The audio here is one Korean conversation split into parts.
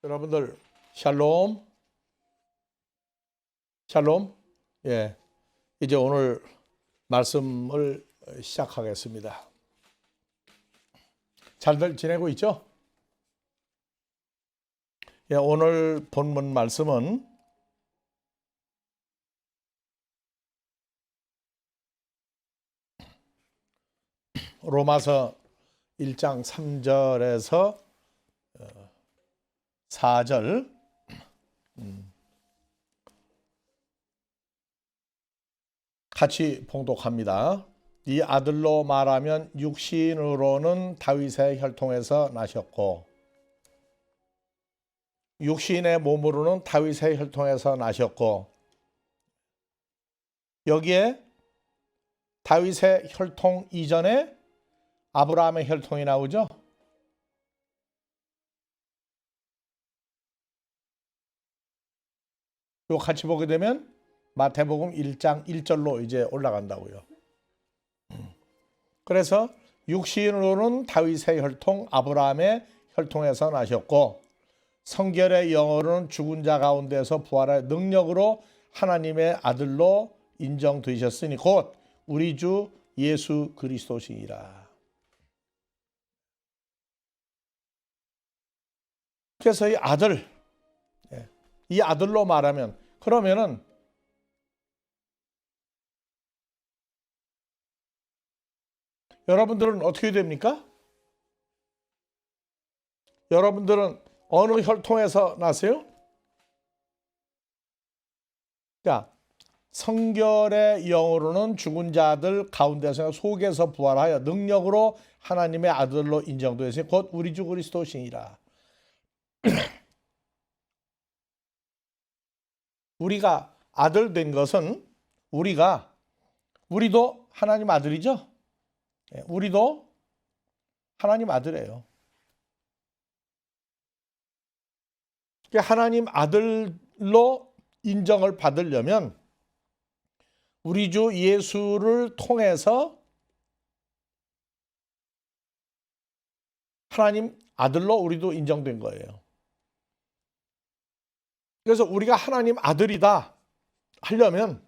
여러분들 샬롬, 샬롬. 예, 이제 오늘 말씀을 시작하겠습니다. 잘들 지내고 있죠? 예, 오늘 본문 말씀은 로마서 1장 3절에서 4절 같이 봉독합니다. 이 아들로 말하면 육신으로는 다윗의 혈통에서 나셨고 육신의 몸으로는 다윗의 혈통에서 나셨고, 여기에 다윗의 혈통 이전에 아브라함의 혈통이 나오죠. 이거 같이 보게 되면 마태복음 1장 1절로 이제 올라간다고요. 그래서 육신으로는 다윗의 혈통 아브라함의 혈통에서 나셨고, 성결의 영으로는 죽은 자 가운데서 부활의 능력으로 하나님의 아들로 인정되셨으니 곧 우리 주 예수 그리스도시니라. 그래서 이 아들로 말하면, 그러면은 여러분들은 어떻게 됩니까? 여러분들은 어느 혈통에서 나세요? 자, 성결의 영으로는 죽은 자들 가운데서 속에서 부활하여 능력으로 하나님의 아들로 인정되었으니 곧 우리 주 그리스도시니라. 우리가 아들 된 것은 우리도 하나님 아들이죠. 우리도 하나님 아들이에요. 하나님 아들로 인정을 받으려면 우리 주 예수를 통해서 하나님 아들로 우리도 인정된 거예요. 그래서 우리가 하나님 아들이다 하려면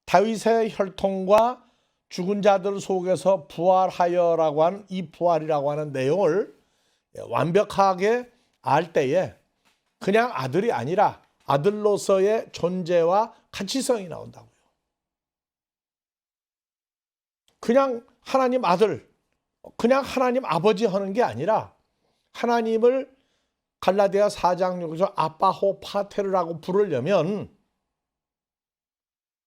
다윗의 혈통과 죽은 자들 속에서 부활하여라고 하는 이 부활이라고 하는 내용을 완벽하게 알 때에 그냥 아들이 아니라 아들로서의 존재와 가치성이 나온다고요. 그냥 하나님 아들, 그냥 하나님 아버지 하는 게 아니라 하나님을 갈라디아 4장 6에서 아빠호 파테르라고 부르려면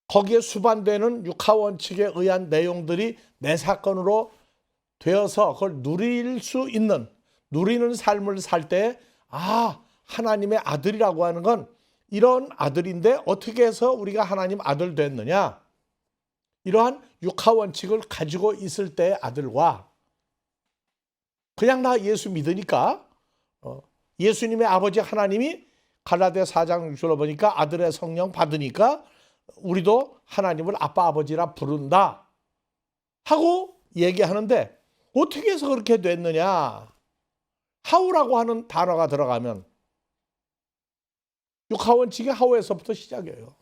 거기에 수반되는 육하원칙에 의한 내용들이 내 사건으로 되어서 그걸 누리는 삶을 살 때, 하나님의 아들이라고 하는 건 이런 아들인데 어떻게 해서 우리가 하나님 아들 됐느냐? 이러한 육하원칙을 가지고 있을 때의 아들과 그냥 나 예수 믿으니까 예수님의 아버지 하나님이 갈라디아 4장 6절로 보니까 아들의 성령 받으니까 우리도 하나님을 아빠 아버지라 부른다 하고 얘기하는데, 어떻게 해서 그렇게 됐느냐? 하우라고 하는 단어가 들어가면 육하원칙의 하우에서부터 시작이에요.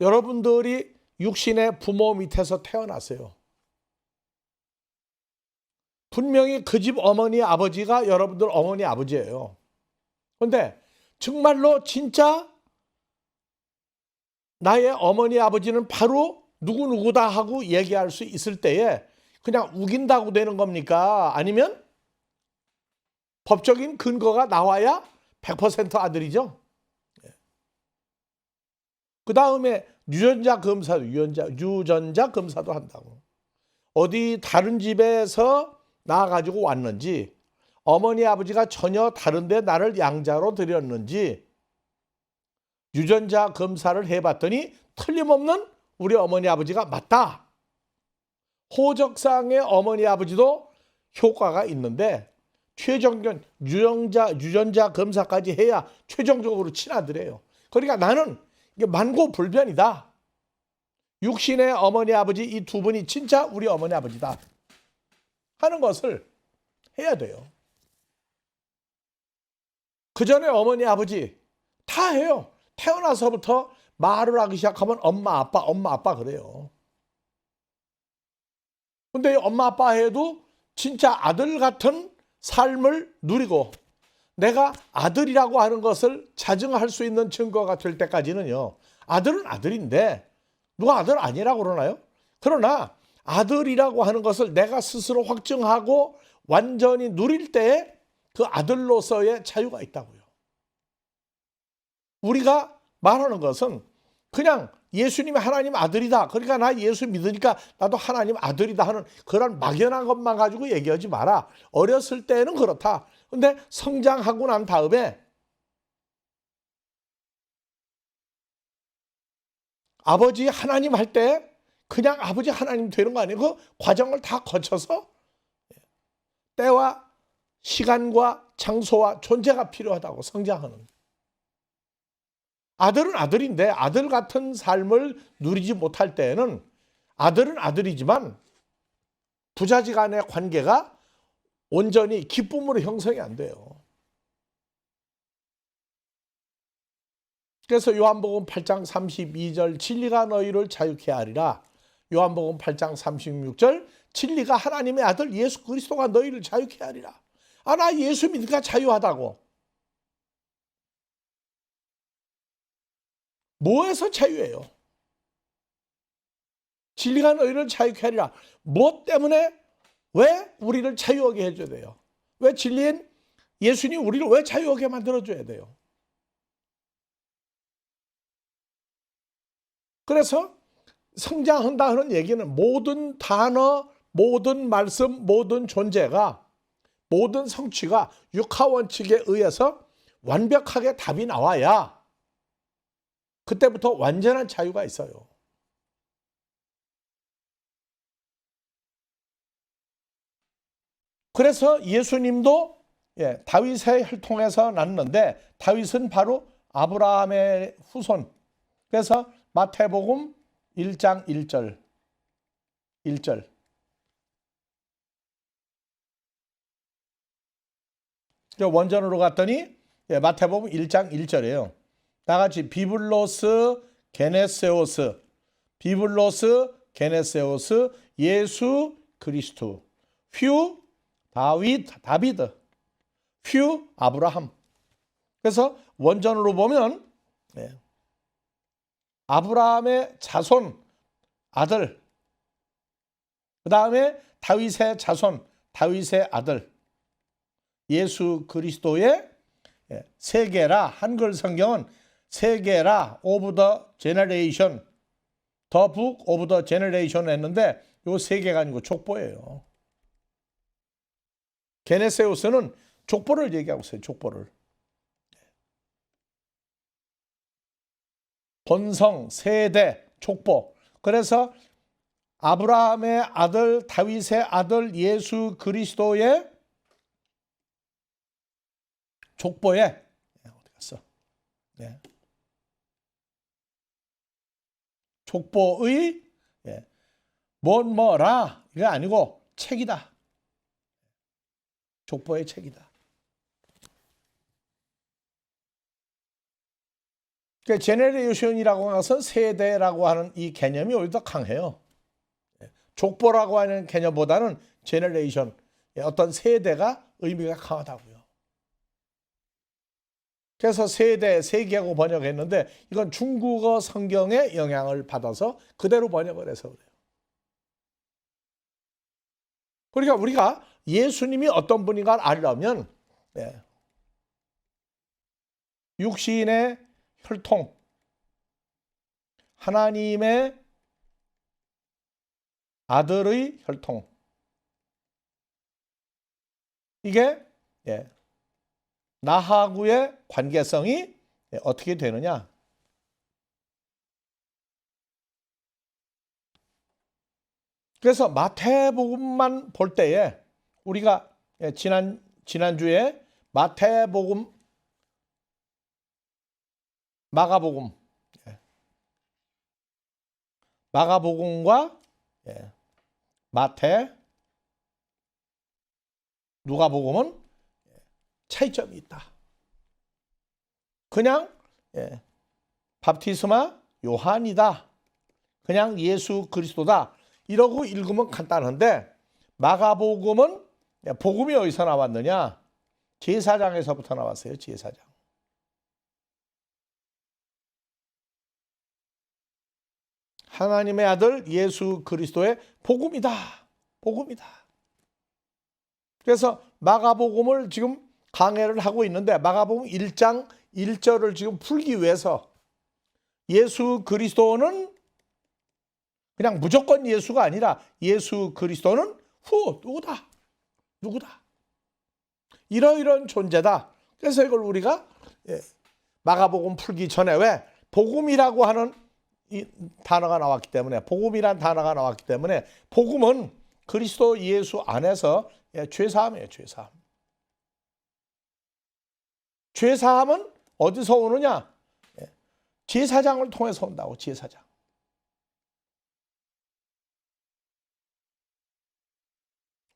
여러분들이 육신의 부모 밑에서 태어났어요. 분명히 그 집 어머니 아버지가 여러분들 어머니 아버지예요. 그런데 정말로 진짜 나의 어머니 아버지는 바로 누구누구다 하고 얘기할 수 있을 때에 그냥 우긴다고 되는 겁니까? 아니면 법적인 근거가 나와야 100% 아들이죠. 그 다음에 유전자 검사도 한다고. 어디 다른 집에서 나와가지고 왔는지, 어머니 아버지가 전혀 다른데 나를 양자로 들였는지 유전자 검사를 해봤더니 틀림없는 우리 어머니 아버지가 맞다. 호적상의 어머니 아버지도 효과가 있는데 최종적인 유전자 검사까지 해야 최종적으로 친아들이에요. 그러니까 나는 이게 만고불변이다. 육신의 어머니 아버지 이 두 분이 진짜 우리 어머니 아버지다 하는 것을 해야 돼요. 그 전에 어머니, 아버지 다 해요. 태어나서부터 말을 하기 시작하면 엄마, 아빠 그래요. 근데 엄마, 아빠 해도 진짜 아들 같은 삶을 누리고 내가 아들이라고 하는 것을 자증할 수 있는 증거가 될 때까지는요. 아들은 아들인데 누가 아들 아니라고 그러나요? 그러나 아들이라고 하는 것을 내가 스스로 확증하고 완전히 누릴 때에 그 아들로서의 자유가 있다고요. 우리가 말하는 것은 그냥 예수님이 하나님 아들이다. 그러니까 나 예수 믿으니까 나도 하나님 아들이다 하는 그런 막연한 것만 가지고 얘기하지 마라. 어렸을 때는 그렇다. 근데 성장하고 난 다음에 아버지 하나님 할 때 그냥 아버지 하나님 되는 거 아니에요. 그 과정을 다 거쳐서 때와 시간과 장소와 존재가 필요하다고 성장하는. 아들은 아들인데 아들 같은 삶을 누리지 못할 때에는 아들은 아들이지만 부자지 간의 관계가 온전히 기쁨으로 형성이 안 돼요. 그래서 요한복음 8장 32절 진리가 너희를 자유케 하리라. 요한복음 8장 36절 진리가 하나님의 아들 예수 그리스도가 너희를 자유케 하리라. 아, 나 예수 믿으니까 자유하다고. 뭐에서 자유예요? 진리가 너희를 자유케 하리라. 뭐 때문에 왜 우리를 자유하게 해줘야 돼요? 왜 진리인 예수님 우리를 왜 자유하게 만들어줘야 돼요? 그래서 성장한다 하는 얘기는 모든 단어, 모든 말씀, 모든 존재가 모든 성취가 육하 원칙에 의해서 완벽하게 답이 나와야 그때부터 완전한 자유가 있어요. 그래서 예수님도 다윗의 혈통에서 났는데 다윗은 바로 아브라함의 후손. 그래서 마태복음 1장 1절. 원전으로 갔더니 마태복음 1장 1절이에요. 다 같이 비블로스 게네세오스 예수 그리스도 휴 다비드 휴 아브라함. 그래서 원전으로 보면 아브라함의 자손 아들, 그 다음에 다윗의 자손 다윗의 아들 예수 그리스도의 세계라. 한글 성경은 세계라 오브 더 제너레이션 더 북 오브 더 제너레이션 했는데 요 세계가 아니고 족보예요. 게네세우스는 족보를 얘기하고 있어요. 족보를. 본성, 세대, 족보. 그래서 아브라함의 아들, 다윗의 아들 예수 그리스도의 족보에 어디 갔어? 족보의 뭐라 이게 아니고 책이다. 족보의 책이다. 그러니까 제네레이션이라고 하는 것은 세대라고 하는 이 개념이 오히려 더 강해요. 족보라고 하는 개념보다는 제네레이션, 어떤 세대가 의미가 강하다고요. 그래서 세계하고 번역했는데 이건 중국어 성경의 영향을 받아서 그대로 번역을 해서 그래요. 그러니까 우리가 예수님이 어떤 분인가 알려면 육신의 혈통, 하나님의 아들의 혈통, 이게 나하고의 관계성이 어떻게 되느냐? 그래서 마태복음만 볼 때에 우리가 지난주에 마태복음, 마가복음과 마태, 누가복음은 차이점이 있다. 그냥 밥티스마 요한이다. 그냥 예수 그리스도다. 이러고 읽으면 간단한데 마가복음은 복음이 어디서 나왔느냐? 제사장에서부터 나왔어요. 제사장. 하나님의 아들 예수 그리스도의 복음이다. 복음이다. 그래서 마가복음을 지금 강해를 하고 있는데 마가복음 1장 1절을 지금 풀기 위해서 예수 그리스도는 그냥 무조건 예수가 아니라 예수 그리스도는 누구다. 누구다. 이러이러한 존재다. 그래서 이걸 우리가 마가복음 풀기 전에 왜 복음이라고 하는 이 단어가 나왔기 때문에 복음이란 단어가 나왔기 때문에 복음은 그리스도 예수 안에서 죄사함이에요. 죄사함. 죄사함은 어디서 오느냐? 제사장을 통해서 온다고. 제사장.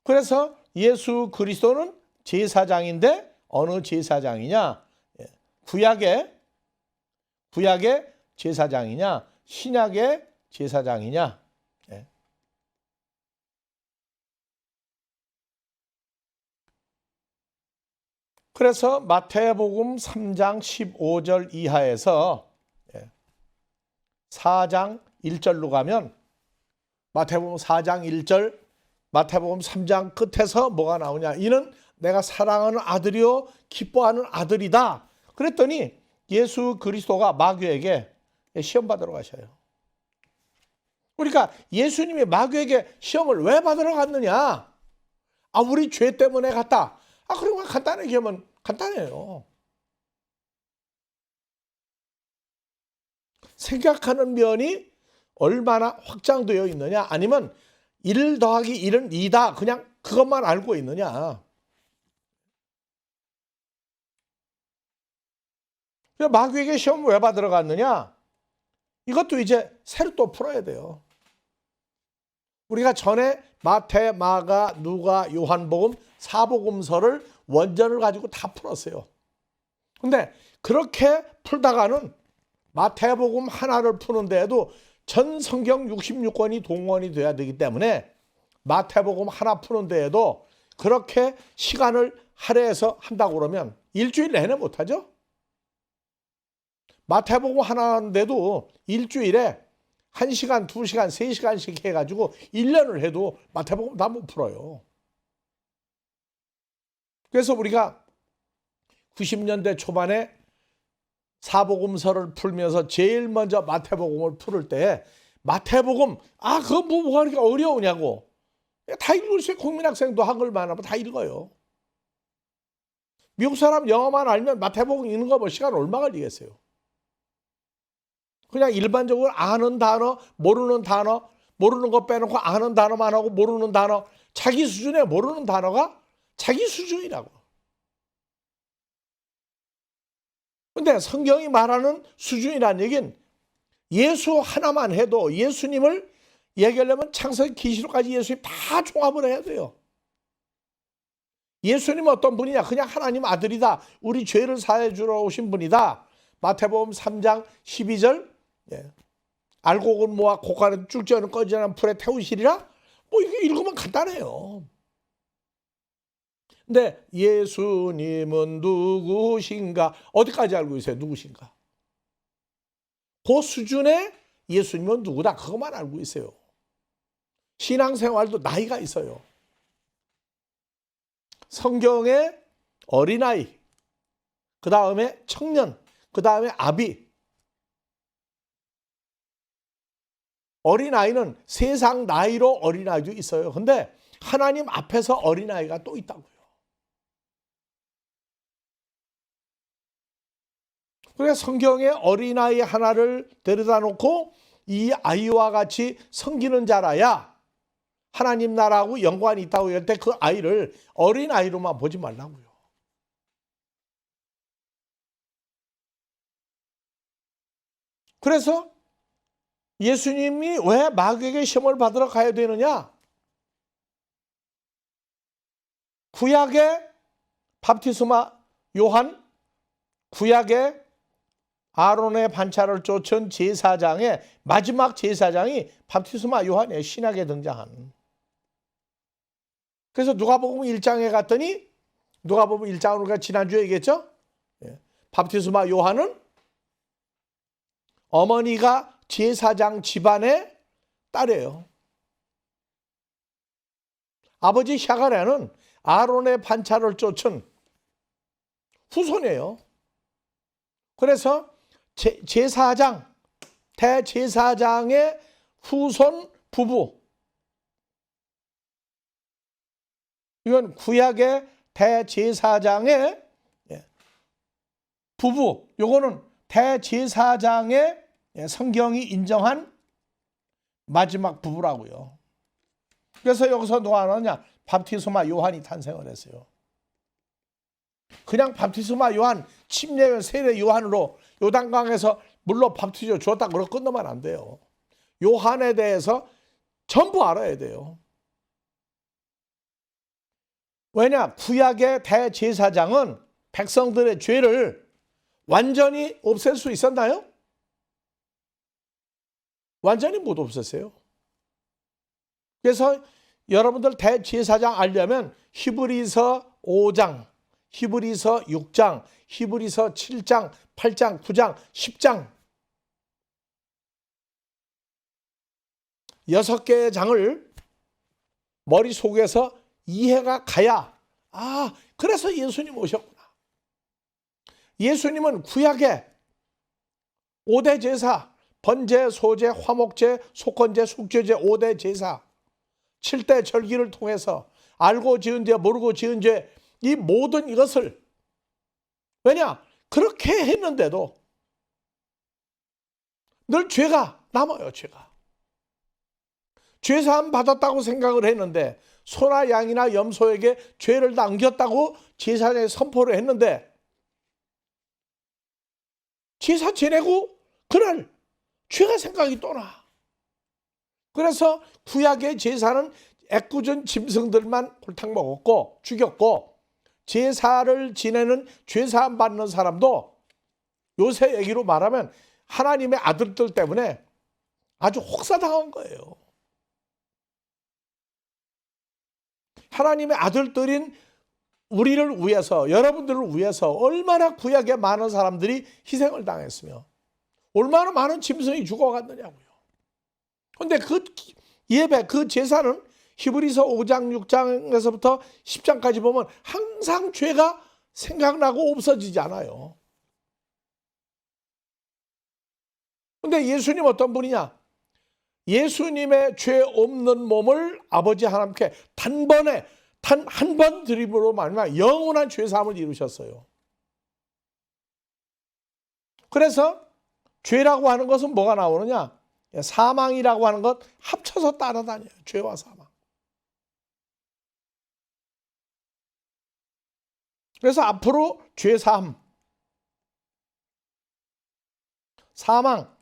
그래서 예수 그리스도는 제사장인데 어느 제사장이냐? 구약의 제사장이냐? 신약의 제사장이냐? 그래서 마태복음 3장 15절 이하에서 4장 1절로 가면 마태복음 4장 1절, 마태복음 3장 끝에서 뭐가 나오냐? 이는 내가 사랑하는 아들이요 기뻐하는 아들이다. 그랬더니 예수 그리스도가 마귀에게 시험 받으러 가셔요. 그러니까 예수님이 마귀에게 시험을 왜 받으러 갔느냐? 우리 죄 때문에 갔다. 그러면 간단하게 얘기하면 간단해요. 생각하는 면이 얼마나 확장되어 있느냐? 아니면 1 더하기 1은 2다. 그냥 그것만 알고 있느냐? 마귀에게 시험을 왜 받으러 갔느냐? 이것도 이제 새로 또 풀어야 돼요. 우리가 전에 마태, 마가, 누가, 요한복음, 사복음서를 원전을 가지고 다 풀었어요. 근데 그렇게 풀다가는 마태복음 하나를 푸는 데에도 전 성경 66권이 동원이 돼야 되기 때문에 마태복음 하나 푸는 데에도 그렇게 시간을 할애해서 한다고 그러면 일주일 내내 못하죠? 마태복음 하나 하는데도 일주일에 1시간, 2시간, 3시간씩 해가지고 1년을 해도 마태복음 다 못 풀어요. 그래서 우리가 90년대 초반에 사복음서를 풀면서 제일 먼저 마태복음을 풀을 때 마태복음 그거 뭐가 그렇게 어려우냐고. 다 읽을 수 있어요. 국민학생도 한글만 하면 다 읽어요. 미국 사람 영어만 알면 마태복음 읽는 거 뭐 시간 얼마 걸리겠어요. 그냥 일반적으로 아는 단어, 모르는 단어, 모르는 거 빼놓고 아는 단어만 하고 모르는 단어, 자기 수준에 모르는 단어가 자기 수준이라고. 근데 성경이 말하는 수준이라는 얘기는 예수 하나만 해도 예수님을 얘기하려면 창세기 계시록까지 예수님 다 종합을 해야 돼요. 예수님은 어떤 분이냐? 그냥 하나님 아들이다. 우리 죄를 사해 주러 오신 분이다. 마태복음 3장 12절 알곡은 모아 고가는 죽지 않은 꺼지지 않은 불에 태우시리라. 이게 읽으면 간단해요. 근데 예수님은 누구신가? 어디까지 알고 있어요? 누구신가? 그 수준의 예수님은 누구다? 그것만 알고 있어요. 신앙생활도 나이가 있어요. 성경의 어린아이, 그 다음에 청년, 그 다음에 아비. 어린아이는 세상 나이로 어린아이도 있어요. 근데 하나님 앞에서 어린아이가 또 있다고요. 그래서 성경에 어린아이 하나를 데려다 놓고 이 아이와 같이 섬기는 자라야 하나님 나라하고 연관이 있다고 할 때 그 아이를 어린아이로만 보지 말라고요. 그래서 예수님이 왜 마귀에게 시험을 받으러 가야 되느냐? 구약의 밥티스마 요한, 구약의 아론의 반차를 쫓은 제사장의 마지막 제사장이 바프티스마 요한의 신약에 등장한. 그래서 누가복음 1장에 갔더니 누가복음 1장으로 우리가 지난주에 얘기했죠. 바프티스마 요한은 어머니가 제사장 집안의 딸이에요. 아버지 샤가랴는 아론의 반차를 쫓은 후손이에요. 그래서 제사장, 대제사장의 후손 부부. 이건 구약의 대제사장의 부부. 요거는 대제사장의 성경이 인정한 마지막 부부라고요. 그래서 여기서 누가 나오냐? 바프티스마 요한이 탄생을 했어요. 그냥 바프티스마 요한, 침례 세례 요한으로 요단강에서 물로 바프티져 주었다 그러고 끝나면 안 돼요. 요한에 대해서 전부 알아야 돼요. 왜냐? 구약의 대제사장은 백성들의 죄를 완전히 없앨 수 있었나요? 완전히 못 없앴어요. 그래서 여러분들 대제사장 알려면 히브리서 5장, 히브리서 6장, 히브리서 7장, 8장, 9장, 10장 6개의 장을 머릿속에서 이해가 가야 그래서 예수님 오셨구나. 예수님은 구약의 5대 제사, 번제, 소제, 화목제, 속건제, 속죄제 5대 제사 7대 절기를 통해서 알고 지은 죄, 모르고 지은 죄, 이 모든 이것을 왜냐? 그렇게 했는데도 늘 죄가 남아요. 죄사함 받았다고 생각을 했는데 소나 양이나 염소에게 죄를 남겼다고 제사장에 선포를 했는데 제사 지내고 그날 죄가 생각이 또 나. 그래서 구약의 제사는 애꿎은 짐승들만 홀딱 먹었고 죽였고 제사를 지내는 죄사함 받는 사람도 요새 얘기로 말하면 하나님의 아들들 때문에 아주 혹사당한 거예요. 하나님의 아들들인 우리를 위해서, 여러분들을 위해서 얼마나 구약에 많은 사람들이 희생을 당했으며 얼마나 많은 짐승이 죽어갔느냐고요. 그런데 그 예배, 그 제사는 히브리서 5장, 6장에서부터 10장까지 보면 항상 죄가 생각나고 없어지지 않아요. 그런데 예수님 어떤 분이냐? 예수님의 죄 없는 몸을 아버지 하나님께 단번에 단 한 번 드림으로 말미암아 영원한 죄사함을 이루셨어요. 그래서 죄라고 하는 것은 뭐가 나오느냐? 사망이라고 하는 것 합쳐서 따라다녀요. 죄와 사망. 그래서 앞으로 죄사함, 사망,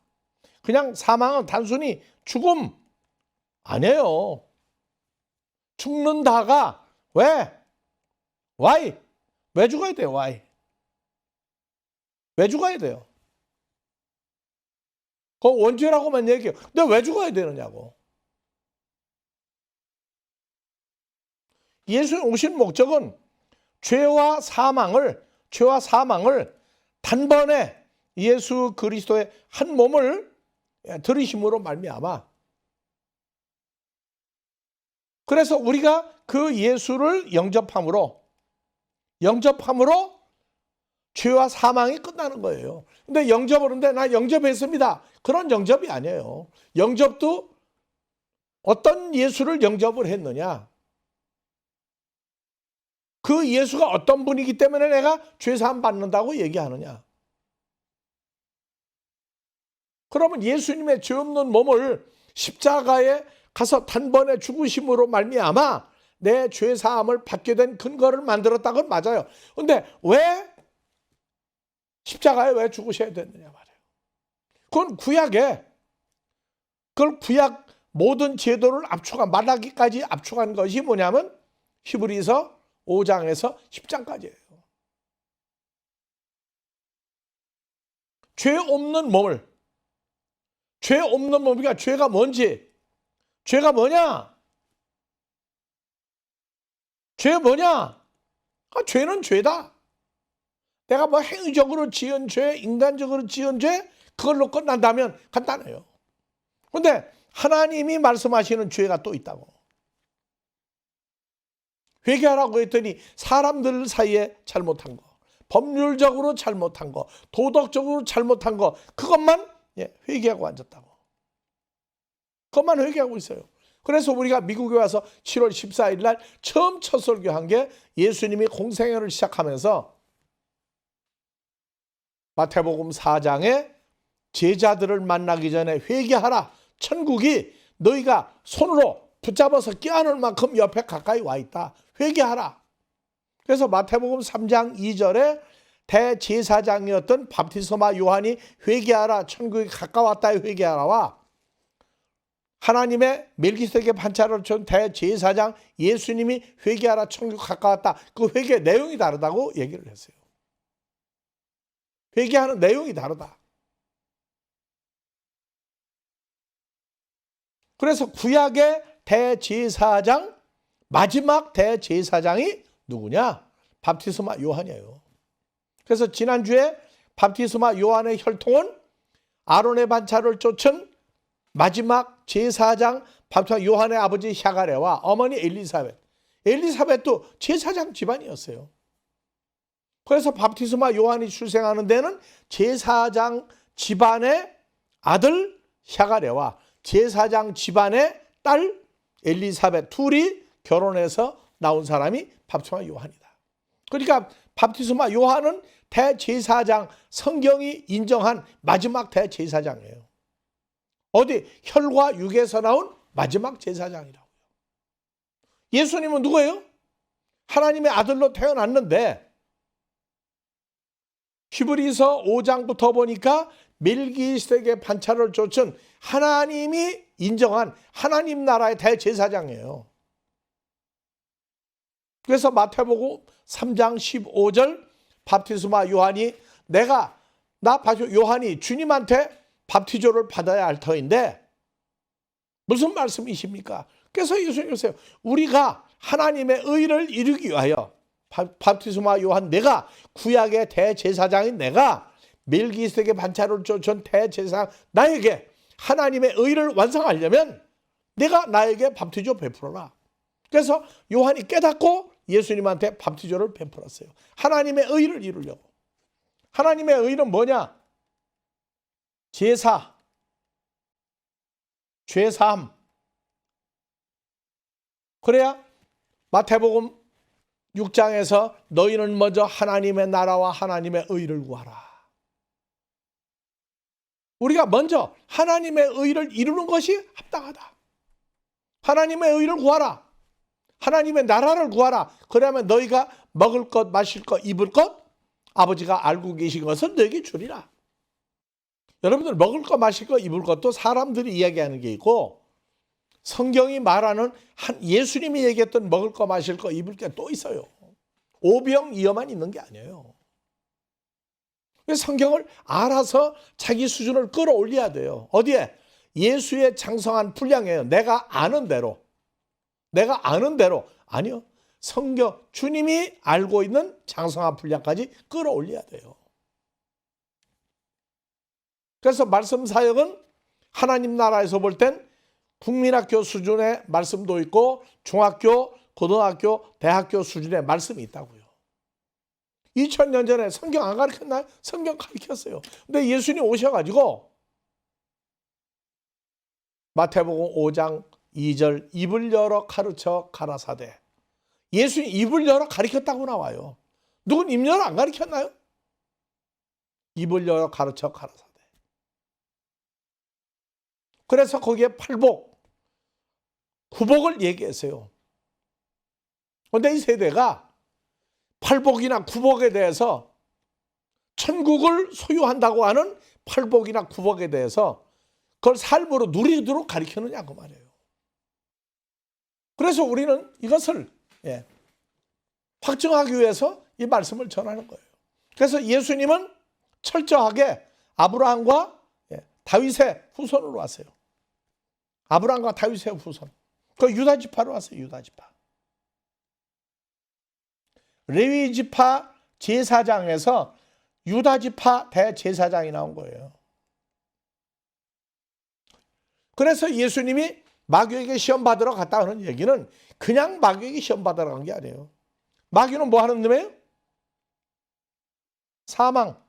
그냥 사망은 단순히 죽음 아니에요. 죽는다가 왜? Why? 왜 죽어야 돼요? Why? 왜 죽어야 돼요? 그 원죄라고만 얘기해요. 근데 왜 죽어야 되느냐고. 예수님 오신 목적은 죄와 사망을 단번에 예수 그리스도의 한 몸을 들이심으로 말미암아. 그래서 우리가 그 예수를 영접함으로 죄와 사망이 끝나는 거예요. 근데 영접을 하는데 나 영접했습니다. 그런 영접이 아니에요. 영접도 어떤 예수를 영접을 했느냐. 그 예수가 어떤 분이기 때문에 내가 죄사함 받는다고 얘기하느냐. 그러면 예수님의 죄 없는 몸을 십자가에 가서 단번에 죽으심으로 말미암아 내 죄사함을 받게 된 근거를 만들었다는 건 맞아요. 그런데 왜 십자가에 왜 죽으셔야 됐느냐 말이에요. 그건 구약 모든 제도를 압축한 말라기까지 압축한 것이 뭐냐면 히브리서 5장에서 10장까지예요. 죄 없는 몸을, 죄 없는 몸이니까 죄가 뭔지, 죄가 뭐냐? 죄 뭐냐? 죄는 죄다. 내가 뭐 행위적으로 지은 죄, 인간적으로 지은 죄, 그걸로 끝난다면 간단해요. 그런데 하나님이 말씀하시는 죄가 또 있다고. 회개하라고 했더니 사람들 사이에 잘못한 거, 법률적으로 잘못한 거, 도덕적으로 잘못한 거, 그것만 회개하고 앉았다고. 그것만 회개하고 있어요. 그래서 우리가 미국에 와서 7월 14일 날 처음 첫 설교한 게 예수님이 공생애를 시작하면서 마태복음 4장에 제자들을 만나기 전에 회개하라. 천국이 너희가 손으로 붙잡아서 껴안을 만큼 옆에 가까이 와 있다. 회개하라. 그래서 마태복음 3장 2절에 대제사장이었던 밥티스마 요한이 회개하라. 천국이 가까웠다에 회개하라와 하나님의 멜기세덱의 반차를 준 대제사장 예수님이 회개하라. 천국 가까웠다. 그 회개 내용이 다르다고 얘기를 했어요. 회개하는 내용이 다르다. 그래서 구약의 대제사장, 마지막 대제사장이 누구냐? 밥티스마 요한이에요. 그래서 지난주에 밥티스마 요한의 혈통은 아론의 반차를 쫓은 마지막 제사장 밥티스마 요한의 아버지 샤가레와 어머니 엘리사벳. 엘리사벳도 제사장 집안이었어요. 그래서 밥티스마 요한이 출생하는 데는 제사장 집안의 아들 샤가레와 제사장 집안의 딸 엘리사벳 둘이 결혼해서 나온 사람이 밥티스마 요한이다. 그러니까 밥티스마 요한은 대제사장, 성경이 인정한 마지막 대제사장이에요. 어디? 혈과 육에서 나온 마지막 제사장이라고요. 예수님은 누구예요? 하나님의 아들로 태어났는데 히브리서 5장부터 보니까 멜기세덱의 반차를 쫓은 하나님이 인정한 하나님 나라의 대제사장이에요. 그래서 마태복음 3장 15절 밥티스마 요한이 요한이 주님한테 밥티조를 받아야 할 터인데 무슨 말씀이십니까? 그래서 예수님께서 우리가 하나님의 의를 이루기 위하여 밥티스마 요한 내가 구약의 대제사장인 내가 멜기세덱의 반차를 쫓은 대제사장 나에게 하나님의 의를 완성하려면 내가 나에게 밥티조 베풀어라. 그래서 요한이 깨닫고 예수님한테 밥티조를 베풀었어요. 하나님의 의를 이루려고. 하나님의 의는 뭐냐? 제사, 죄사함. 그래야 마태복음 6장에서 너희는 먼저 하나님의 나라와 하나님의 의를 구하라. 우리가 먼저 하나님의 의를 이루는 것이 합당하다. 하나님의 의를 구하라. 하나님의 나라를 구하라. 그러면 너희가 먹을 것, 마실 것, 입을 것 아버지가 알고 계신 것은 너에게 주리라. 여러분들 먹을 것, 마실 것, 입을 것도 사람들이 이야기하는 게 있고 성경이 말하는 예수님이 얘기했던 먹을 거, 마실 거, 입을 게 또 있어요. 오병이어만 있는 게 아니에요. 성경을 알아서 자기 수준을 끌어올려야 돼요. 어디에? 예수의 장성한 분량이에요. 내가 아는 대로. 아니요. 성경, 주님이 알고 있는 장성한 분량까지 끌어올려야 돼요. 그래서 말씀 사역은 하나님 나라에서 볼 땐 국민학교 수준의 말씀도 있고 중학교, 고등학교, 대학교 수준의 말씀이 있다고요. 2000년 전에 성경 안 가르쳤나요? 성경 가르쳤어요. 근데 예수님 오셔가지고 마태복음 5장 2절 입을 열어 가르쳐 가라사대. 예수님 입을 열어 가르쳤다고 나와요. 누군 입 열어 안 가르쳤나요? 입을 열어 가르쳐 가라사대. 그래서 거기에 팔복, 구복을 얘기했어요. 그런데 이 세대가 팔복이나 구복에 대해서 천국을 소유한다고 하는 팔복이나 구복에 대해서 그걸 삶으로 누리도록 가르치느냐고 말이에요. 그래서 우리는 이것을 확증하기 위해서 이 말씀을 전하는 거예요. 그래서 예수님은 철저하게 아브라함과 다윗의 후손으로 왔어요. 아브라함과 다윗의 후손. 그 유다 지파로 왔어요. 유다 지파. 레위 지파 제사장에서 유다 지파 대제사장이 나온 거예요. 그래서 예수님이 마귀에게 시험 받으러 갔다 하는 얘기는 그냥 마귀에게 시험 받으러 간 게 아니에요. 마귀는 뭐 하는 놈이에요? 사망,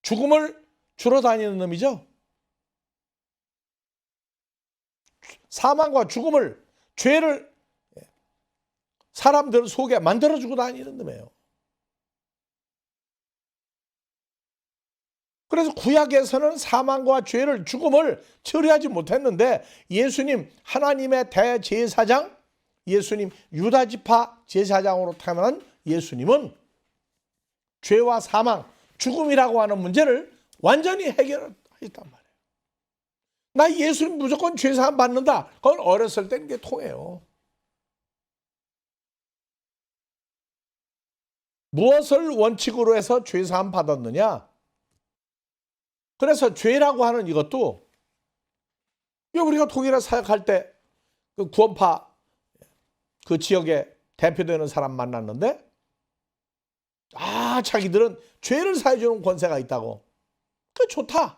죽음을 주러 다니는 놈이죠. 사망과 죽음을, 죄를 사람들 속에 만들어주고 다니는 놈이에요. 그래서 구약에서는 사망과 죄를, 죽음을 처리하지 못했는데 예수님, 하나님의 대제사장, 예수님 유다지파 제사장으로 태어난 예수님은 죄와 사망, 죽음이라고 하는 문제를 완전히 해결했단 말이에요. 나 예수님 무조건 죄사함 받는다. 그건 어렸을 때 이게 통해요. 무엇을 원칙으로 해서 죄사함 받았느냐? 그래서 죄라고 하는 이것도 우리가 독일에 사역할 때 그 구원파 그 지역에 대표되는 사람 만났는데 자기들은 죄를 사해주는 권세가 있다고. 그 좋다.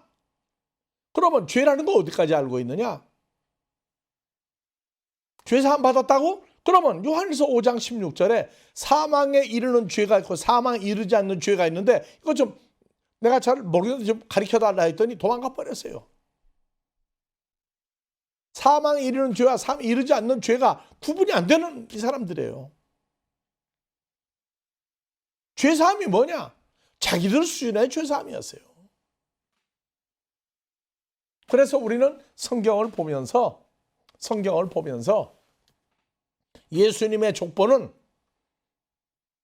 그러면 죄라는 거 어디까지 알고 있느냐? 죄사함 받았다고? 그러면 요한일서 5장 16절에 사망에 이르는 죄가 있고 사망에 이르지 않는 죄가 있는데 이거 좀 내가 잘 모르겠는데 좀 가르쳐달라 했더니 도망가 버렸어요. 사망에 이르는 죄와 사망에 이르지 않는 죄가 구분이 안 되는 이 사람들이에요. 죄사함이 뭐냐? 자기들 수준의 죄사함이었어요. 그래서 우리는 성경을 보면서 예수님의 족보는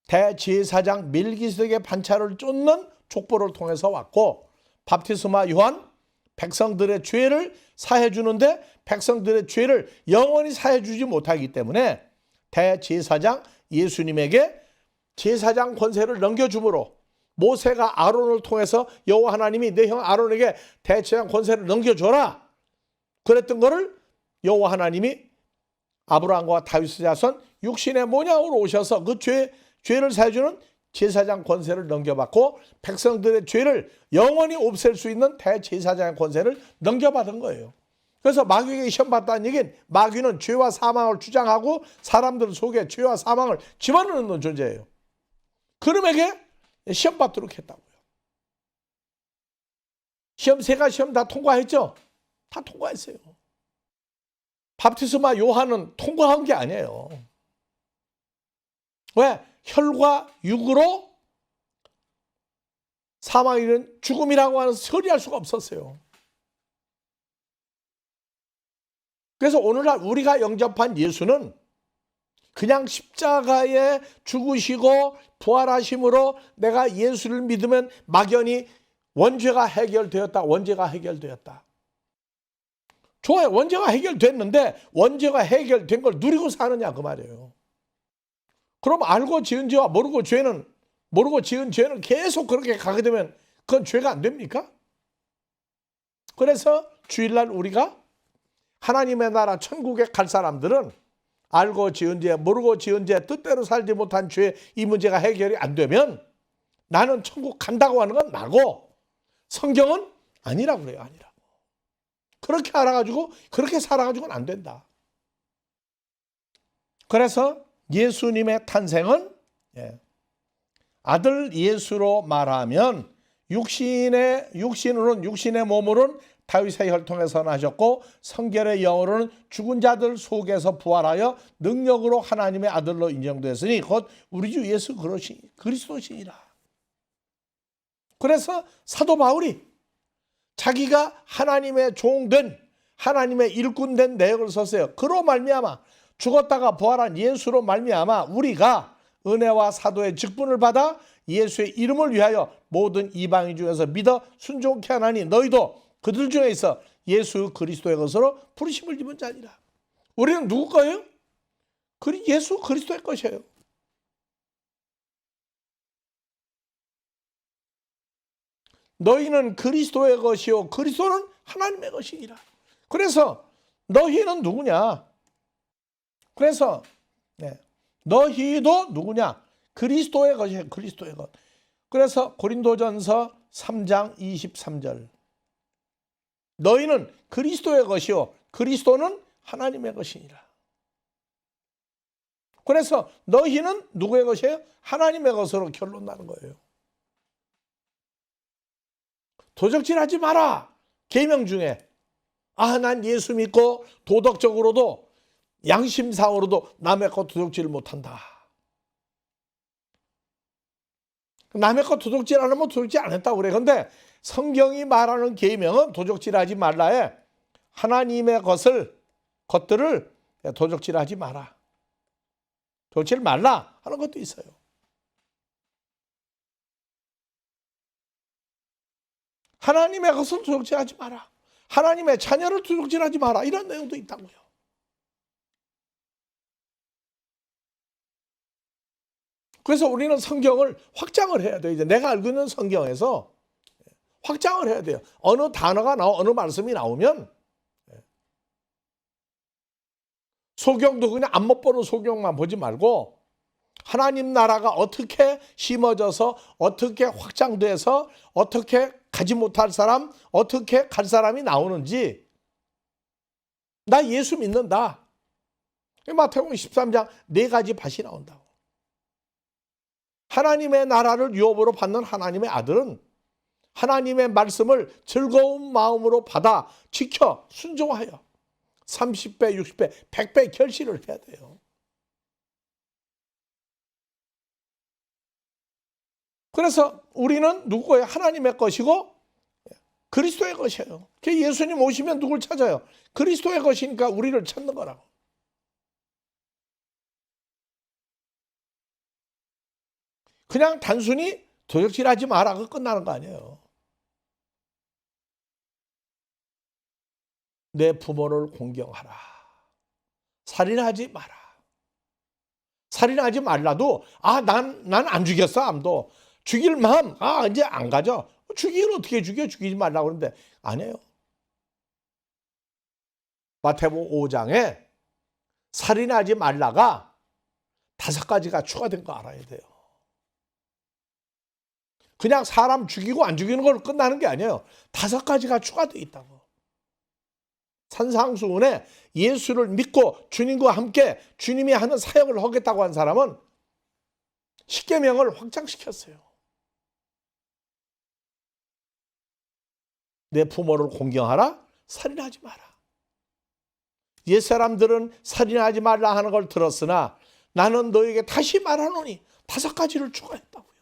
대제사장 멜기세덱의 반차를 쫓는 족보를 통해서 왔고, 바프티스마 요한 백성들의 죄를 사해 주는데 백성들의 죄를 영원히 사해 주지 못하기 때문에 대제사장 예수님에게 제사장 권세를 넘겨주므로 모세가 아론을 통해서 여호와 하나님이 내 형 아론에게 대제사장 권세를 넘겨줘라 그랬던 거를 여호와 하나님이 아브라함과 다윗의 자손 육신의 모양으로 오셔서 그 죄를 사해주는 제사장 권세를 넘겨받고 백성들의 죄를 영원히 없앨 수 있는 대제사장의 권세를 넘겨받은 거예요. 그래서 마귀에게 시험 받다는 얘기는 마귀는 죄와 사망을 주장하고 사람들 속에 죄와 사망을 집어넣는 존재예요. 그놈에게 시험 받도록 했다고요. 시험 세 가지 시험 다 통과했죠? 다 통과했어요. 바프티스마 요한은 통과한 게 아니에요. 왜? 혈과 육으로 사망이는 죽음이라고 하는 처리할 수가 없었어요. 그래서 오늘날 우리가 영접한 예수는 그냥 십자가에 죽으시고 부활하심으로 내가 예수를 믿으면 막연히 원죄가 해결되었다. 원죄가 해결되었다. 좋아요. 원죄가 해결됐는데 원죄가 해결된 걸 누리고 사느냐 그 말이에요. 그럼 알고 지은 죄와 모르고 지은 죄는 계속 그렇게 가게 되면 그건 죄가 안 됩니까? 그래서 주일날 우리가 하나님의 나라 천국에 갈 사람들은 알고 지은 죄, 모르고 지은 죄, 뜻대로 살지 못한 죄, 이 문제가 해결이 안 되면 나는 천국 간다고 하는 건 나고 성경은 아니라고 그래요. 아니라고. 그렇게 알아가지고 그렇게 살아가지고는 안 된다. 그래서 예수님의 탄생은 아들 예수로 말하면 육신의 몸으로는 다윗의 혈통에서 나셨고 성결의 영으로는 죽은 자들 속에서 부활하여 능력으로 하나님의 아들로 인정되었으니 곧 우리 주 예수 그리스도시니라. 그래서 사도 바울이 자기가 하나님의 종된 하나님의 일꾼된 내역을 썼어요. 그로 말미암아 죽었다가 부활한 예수로 말미암아 우리가 은혜와 사도의 직분을 받아 예수의 이름을 위하여 모든 이방인 중에서 믿어 순종케 하나니 너희도 그들 중에 있어 예수 그리스도의 것으로 부르심을 입은 자니라. 우리는 누구 거예요? 예수 그리스도의 것이에요. 너희는 그리스도의 것이요 그리스도는 하나님의 것이니라. 그래서 너희는 누구냐? 그래서 너희도 누구냐? 그리스도의 것이에요. 그리스도의 것. 그래서 고린도전서 3장 23절. 너희는 그리스도의 것이요 그리스도는 하나님의 것이니라. 그래서 너희는 누구의 것이에요? 하나님의 것으로 결론 나는 거예요. 도적질하지 마라. 계명 중에 난 예수 믿고 도덕적으로도 양심상으로도 남의 것 도둑질 못한다. 남의 것 도둑질 안 하면 도둑질 안 했다고 그래. 근데 성경이 말하는 계명은 도둑질하지 말라에 하나님의 것들을 도둑질하지 마라. 도둑질 말라 하는 것도 있어요. 하나님의 것을 도둑질하지 마라. 하나님의 자녀를 도둑질하지 마라. 이런 내용도 있다고요. 그래서 우리는 성경을 확장을 해야 돼요. 이제 내가 알고 있는 성경에서 확장을 해야 돼요. 어느 단어가 어느 말씀이 나오면 소경도 그냥 앞못 보는 소경만 보지 말고 하나님 나라가 어떻게 심어져서 어떻게 확장돼서 어떻게 가지 못할 사람, 어떻게 갈 사람이 나오는지 나 예수 믿는다. 마태복음 13장 4가지 밭이 나온다고. 하나님의 나라를 유업으로 받는 하나님의 아들은 하나님의 말씀을 즐거운 마음으로 받아 지켜 순종하여 30배, 60배, 100배 결실을 해야 돼요. 그래서 우리는 누구예요? 하나님의 것이고 그리스도의 것이에요. 예수님 오시면 누굴 찾아요? 그리스도의 것이니까 우리를 찾는 거라고. 그냥 단순히 도적질하지 마라고 끝나는 거 아니에요. 내 부모를 공경하라. 살인하지 마라. 살인하지 말라도 난 안 죽였어. 아무도. 죽일 마음 이제 안 가져. 죽이긴 어떻게 죽여? 죽이지 말라고 그러는데 아니에요. 마태복음 5장에 살인하지 말라가 5가지가 추가된 거 알아야 돼요. 그냥 사람 죽이고 안 죽이는 걸로 끝나는 게 아니에요. 5가지가 추가되어 있다고. 산상수훈에 예수를 믿고 주님과 함께 주님이 하는 사역을 하겠다고 한 사람은 십계명을 확장시켰어요. 내 부모를 공경하라. 살인하지 마라. 옛사람들은 살인하지 말라 하는 걸 들었으나 나는 너에게 다시 말하노니 5가지를 추가했다고요.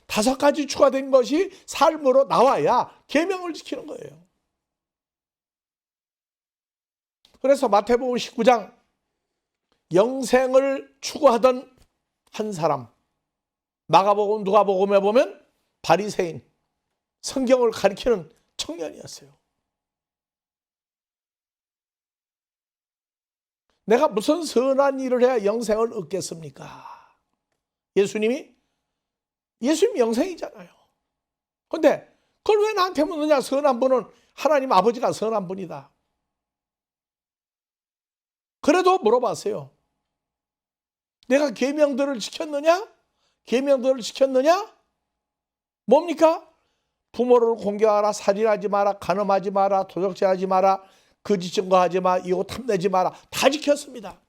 5가지 추가된 것이 삶으로 나와야 계명을 지키는 거예요. 그래서 마태복음 19장 영생을 추구하던 한 사람, 마가복음, 누가복음에 보면 바리새인, 성경을 가리키는 청년이었어요. 내가 무슨 선한 일을 해야 영생을 얻겠습니까? 예수님이 영생이잖아요. 그런데 그걸 왜 나한테 묻느냐? 선한 분은 하나님 아버지가 선한 분이다. 그래도 물어봤어요. 내가 계명들을 지켰느냐? 계명들을 지켰느냐? 뭡니까? 부모를 공경하라, 살인하지 마라, 간음하지 마라, 도적질하지 마라, 거짓 증거하지 마, 이거 탐내지 마라. 다 지켰습니다.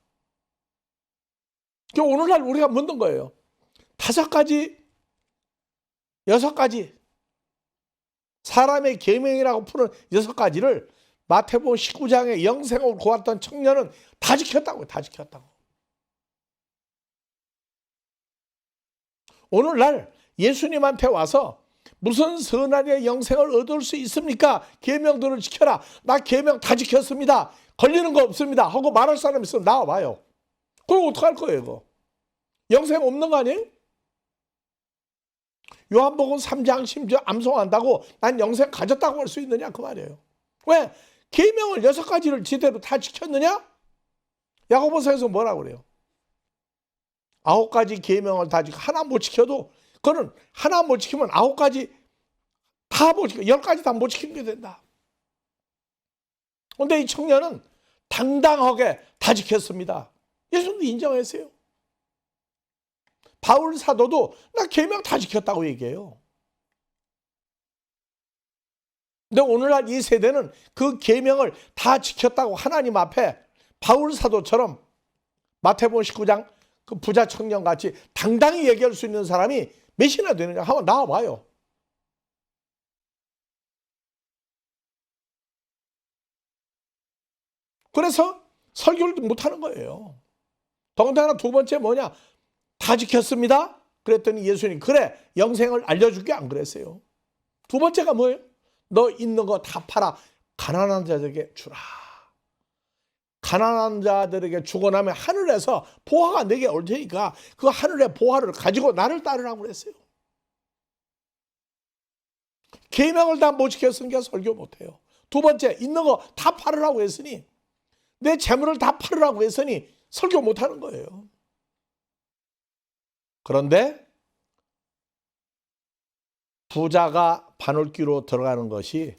오늘날 우리가 묻는 거예요. 5가지, 6가지 사람의 계명이라고 푸는 6가지를 마태복음 19장에 영생을 구했던 청년은 다 지켰다고요. 다 지켰다고. 오늘날 예수님한테 와서 무슨 선한 영생을 얻을 수 있습니까? 계명들을 지켜라. 나 계명 다 지켰습니다. 걸리는 거 없습니다. 하고 말할 사람 있으면 나와봐요. 그럼 어떡할 거예요? 이거? 영생 없는 거 아니에요? 요한복음 3장 심지어 암송한다고 난 영생 가졌다고 할 수 있느냐? 그 말이에요. 왜? 계명을 6가지를 제대로 다 지켰느냐? 야고보서에서 뭐라고 그래요? 9가지 계명을 다 지키고 하나 못 지켜도 그거는 하나 못 지키면 9가지 다 못 지키고 10가지 다 못 지키게 된다. 그런데 이 청년은 당당하게 다 지켰습니다. 예수님도 인정했어요. 바울 사도도 나 계명 다 지켰다고 얘기해요. 근데 오늘날 이 세대는 그 계명을 다 지켰다고 하나님 앞에 바울 사도처럼 마태복음 19장 그 부자 청년 같이 당당히 얘기할 수 있는 사람이 몇이나 되느냐 한번 나와봐요. 그래서 설교를 못하는 거예요. 더군다나 두 번째 뭐냐? 다 지켰습니다. 그랬더니 예수님 그래 영생을 알려줄게 안 그랬어요. 두 번째가 뭐예요? 너 있는 거 다 팔아 가난한 자들에게 주라. 가난한 자들에게 주고 나면 하늘에서 보화가 내게 올 테니까 그 하늘의 보화를 가지고 나를 따르라고 그랬어요. 계명을 다 못 지켰으니까 설교 못해요. 두 번째 있는 거 다 팔으라고 했으니 내 재물을 다 팔으라고 했으니 설교 못하는 거예요. 그런데 부자가 바늘귀로 들어가는 것이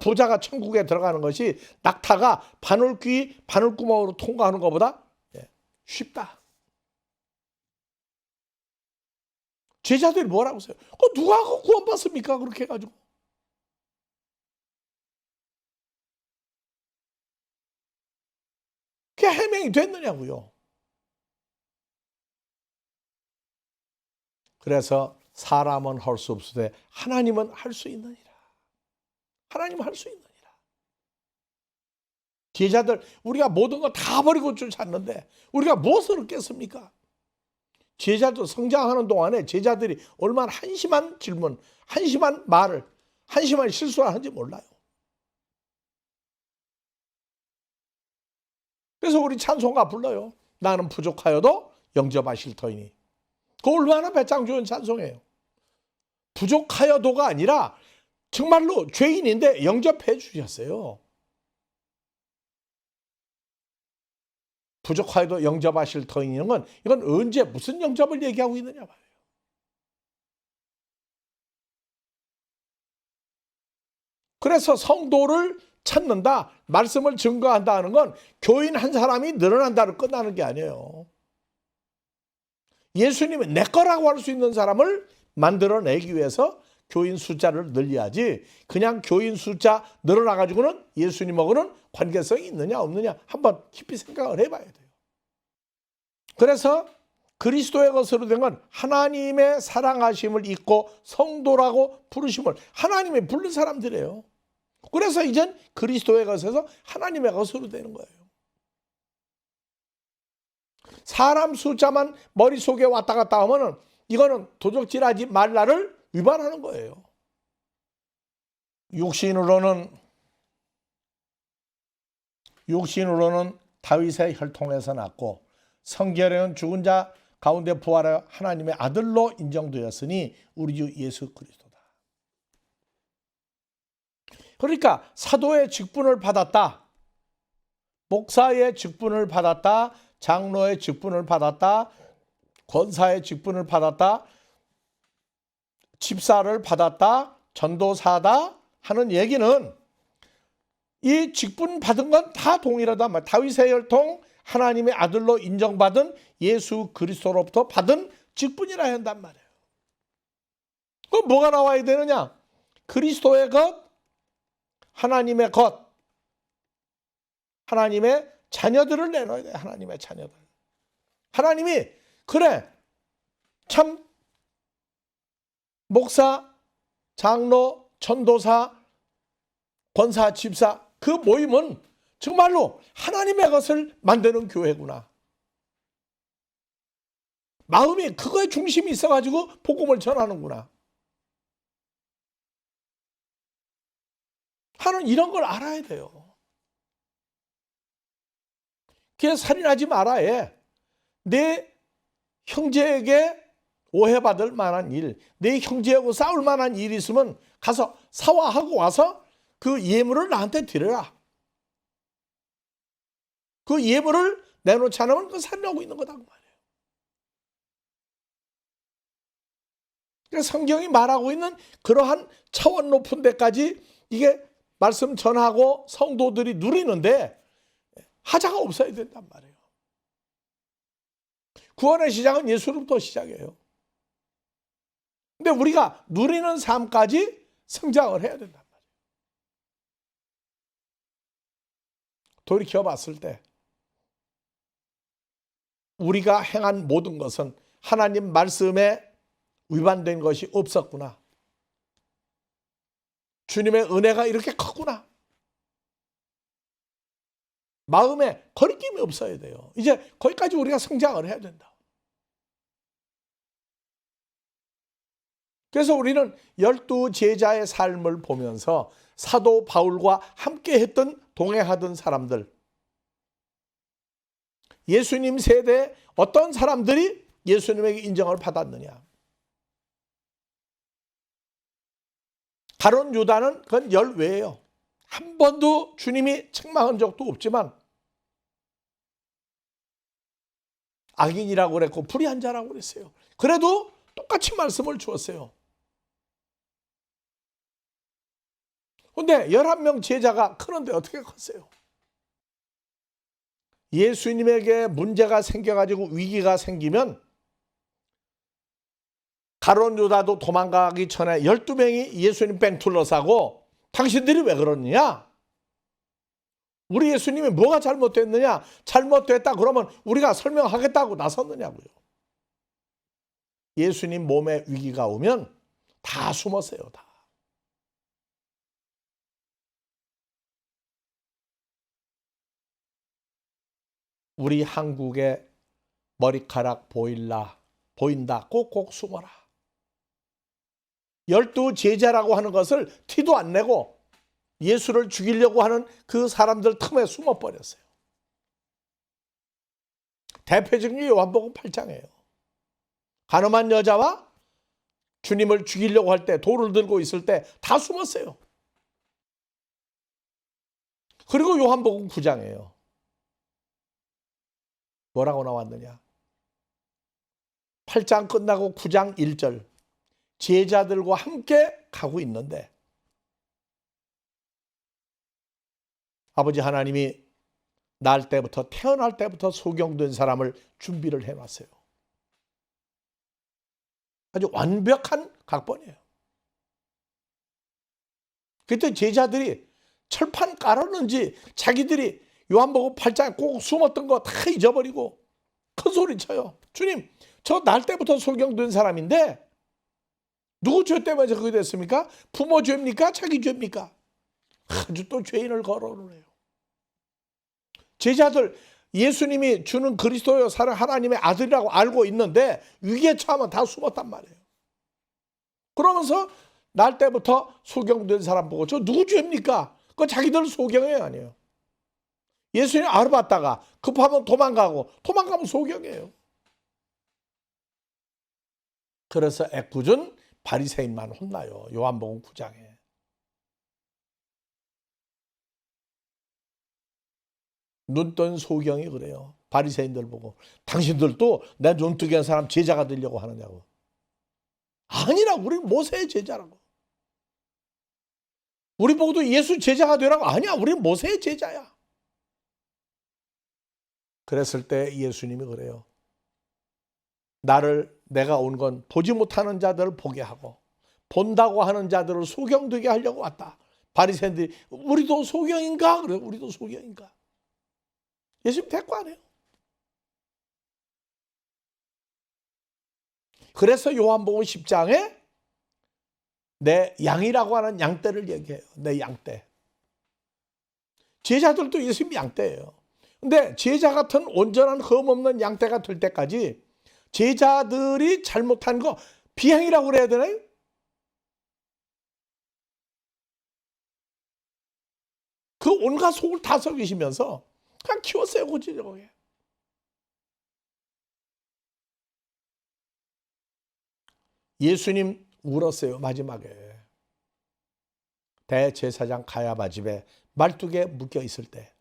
부자가 천국에 들어가는 것이 낙타가 바늘구멍으로 통과하는 것보다 쉽다. 제자들이 뭐라고 했어요? 누가 구원받습니까? 그렇게 해가지고. 그게 해명이 됐느냐고요. 그래서 사람은 할 수 없으되 하나님은 할 수 있느니라. 하나님은 할 수 있느니라. 제자들 우리가 모든 거 다 버리고 쫓았는데 우리가 무엇을 얻겠습니까? 제자들 성장하는 동안에 제자들이 얼마나 한심한 질문, 한심한 말을, 한심한 실수를 하는지 몰라요. 그래서 우리 찬송가 불러요. 나는 부족하여도 영접하실 터이니. 그거 얼마나 배짱 좋은 찬송이에요. 부족하여도가 아니라 정말로 죄인인데 영접해 주셨어요. 부족하여도 영접하실 터이는 건 이건 언제 무슨 영접을 얘기하고 있느냐 말이에요. 그래서 성도를 찾는다, 말씀을 증거한다는 건 교인 한 사람이 늘어난다로 끝나는 게 아니에요. 예수님이 내 거라고 할 수 있는 사람을 만들어내기 위해서 교인 숫자를 늘려야지 그냥 교인 숫자 늘어나가지고는 예수님하고는 관계성이 있느냐 없느냐 한번 깊이 생각을 해봐야 돼요. 그래서 그리스도의 것으로 된 건 하나님의 사랑하심을 잊고 성도라고 부르심을 하나님이 부른 사람들이에요. 그래서 이젠 그리스도의 것에서 하나님의 것으로 되는 거예요. 사람 숫자만 머릿속에 왔다 갔다 하면은 이거는 도적질하지 말라를 위반하는 거예요. 육신으로는 다윗의 혈통에서 났고 성결에는 죽은 자 가운데 부활하여 하나님의 아들로 인정되었으니 우리 주 예수 그리스도다. 그러니까 사도의 직분을 받았다. 목사의 직분을 받았다. 장로의 직분을 받았다. 권사의 직분을 받았다. 집사를 받았다. 전도사다 하는 얘기는 이 직분 받은 건 다 동일하다. 다윗의 혈통 하나님의 아들로 인정받은 예수 그리스도로부터 받은 직분이라 한단 말이에요. 그럼 뭐가 나와야 되느냐? 그리스도의 것, 하나님의 것, 하나님의 자녀들을 내놓아야 돼요. 하나님의 자녀들. 하나님이 그래 참 목사, 장로, 전도사, 권사, 집사 그 모임은 정말로 하나님의 것을 만드는 교회구나. 마음이 그거에 중심이 있어가지고 복음을 전하는구나. 하는 이런 걸 알아야 돼요. 그래서 살인하지 말아야 내 형제에게 오해받을 만한 일, 내 형제하고 싸울 만한 일이 있으면 가서 사과하고 와서 그 예물을 나한테 드려라. 그 예물을 내놓지 않으면 그 살인하고 있는 거다 그 말이에요. 그러니까 성경이 말하고 있는 그러한 차원 높은 데까지 이게 말씀 전하고 성도들이 누리는데 하자가 없어야 된단 말이에요. 구원의 시작은 예수로부터 시작이에요. 근데 우리가 누리는 삶까지 성장을 해야 된단 말이에요. 돌이켜 봤을 때 우리가 행한 모든 것은 하나님 말씀에 위반된 것이 없었구나. 주님의 은혜가 이렇게 컸구나. 마음에 거리낌이 없어야 돼요. 이제 거기까지 우리가 성장을 해야 된다. 그래서 우리는 12 제자의 삶을 보면서 사도 바울과 함께 했던, 동행하던 사람들, 예수님 세대에 어떤 사람들이 예수님에게 인정을 받았느냐. 가룟 유다는 그건 열외예요. 한 번도 주님이 책망한 적도 없지만 악인이라고 그랬고 불의한 자라고 그랬어요. 그래도 똑같이 말씀을 주었어요. 그런데 11명 제자가 크는데 어떻게 컸어요? 예수님에게 문제가 생겨가지고 위기가 생기면 가룟 유다도 도망가기 전에 12명이 예수님 뺑 둘러싸고 당신들이 왜 그러느냐? 우리 예수님이 뭐가 잘못됐느냐? 잘못됐다 그러면 우리가 설명하겠다고 나섰느냐고요. 예수님 몸에 위기가 오면 다 숨었어요. 다. 우리 한국의 머리카락 보인다. 꼭꼭 숨어라. 12 제자라고 하는 것을 티도 안 내고 예수를 죽이려고 하는 그 사람들 틈에 숨어버렸어요. 대표적인 게 요한복음 8장이에요. 가늠한 여자와 주님을 죽이려고 할 때 돌을 들고 있을 때 다 숨었어요. 그리고 요한복음 9장이에요. 뭐라고 나왔느냐? 8장 끝나고 9장 1절 제자들과 함께 가고 있는데 아버지 하나님이 태어날 때부터 소경된 사람을 준비를 해놨어요. 아주 완벽한 각본이에요. 그때 제자들이 철판 깔았는지 자기들이 요한복음 8장에 꼭 숨었던 거 다 잊어버리고 큰 소리 쳐요. 주님, 저 날 때부터 소경된 사람인데 누구 죄 때문에 그렇게 됐습니까? 부모 죄입니까? 자기 죄입니까? 아주 또 죄인을 거론을 해요. 제자들 예수님이 주는 그리스도요 사랑 하나님의 아들이라고 알고 있는데 위기에 처하면 다 숨었단 말이에요. 그러면서 날 때부터 소경된 사람 보고 저 누구 죄입니까? 그거 자기들 소경이 아니에요. 예수님 알아봤다가 급하면 도망가면 소경이에요. 그래서 애꿎은 바리새인만 혼나요. 요한복음 9장에. 눈뜬 소경이 그래요. 바리새인들 보고 당신들도 내 눈뜨게 한 사람 제자가 되려고 하느냐고. 아니라고. 우리 모세의 제자라고. 우리 보고도 예수 제자가 되라고. 아니야. 우리 모세의 제자야. 그랬을 때 예수님이 그래요. 내가 온 건 보지 못하는 자들을 보게 하고 본다고 하는 자들을 소경되게 하려고 왔다. 바리새인들이 우리도 소경인가? 그래. 우리도 소경인가? 예수님 대꾸 안 해요. 그래서 요한복음 10장에 내 양이라고 하는 양떼를 얘기해요. 내 양떼. 제자들도 예수님 양떼예요. 근데 제자 같은 온전한 흠없는 양떼가 될 때까지 제자들이 잘못한 거 비행이라고 그래야 되나요? 그 온갖 속을 다 썩이시면서 그냥 키웠어요. 고지적하게. 예수님 울었어요. 마지막에. 대제사장 가야바 집에 12개 묶여 있을 때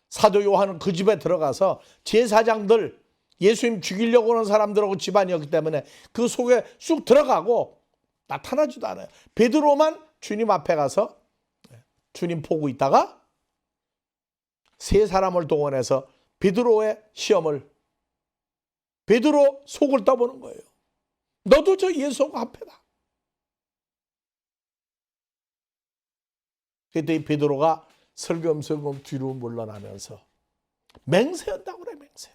사도 요한은 그 집에 들어가서 제사장들 예수님 죽이려고 하는 사람들하고 집안이었기 때문에 그 속에 쑥 들어가고 나타나지도 않아요. 베드로만 주님 앞에 가서 주님 보고 있다가 세 사람을 동원해서 베드로의 시험을, 베드로 속을 떠보는 거예요. 너도 저 예수하고 합해다. 그때 베드로가 슬금슬금 뒤로 물러나면서 맹세한다고 그래. 맹세.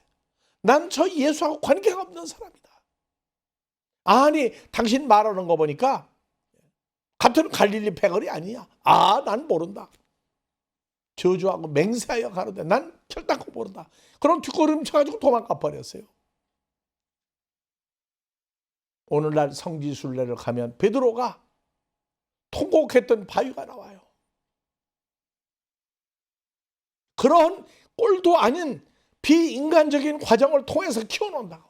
난 저 예수하고 관계가 없는 사람이다. 아니 당신 말하는 거 보니까 같은 갈릴리 패거리 아니야. 난 모른다. 저주하고 맹세하여 가로되 난 결단코 모른다. 그럼 뒷걸음 쳐가지고 도망가 버렸어요. 오늘날 성지순례를 가면 베드로가 통곡했던 바위가 나와요. 그런 꼴도 아닌 비인간적인 과정을 통해서 키워놓는다고.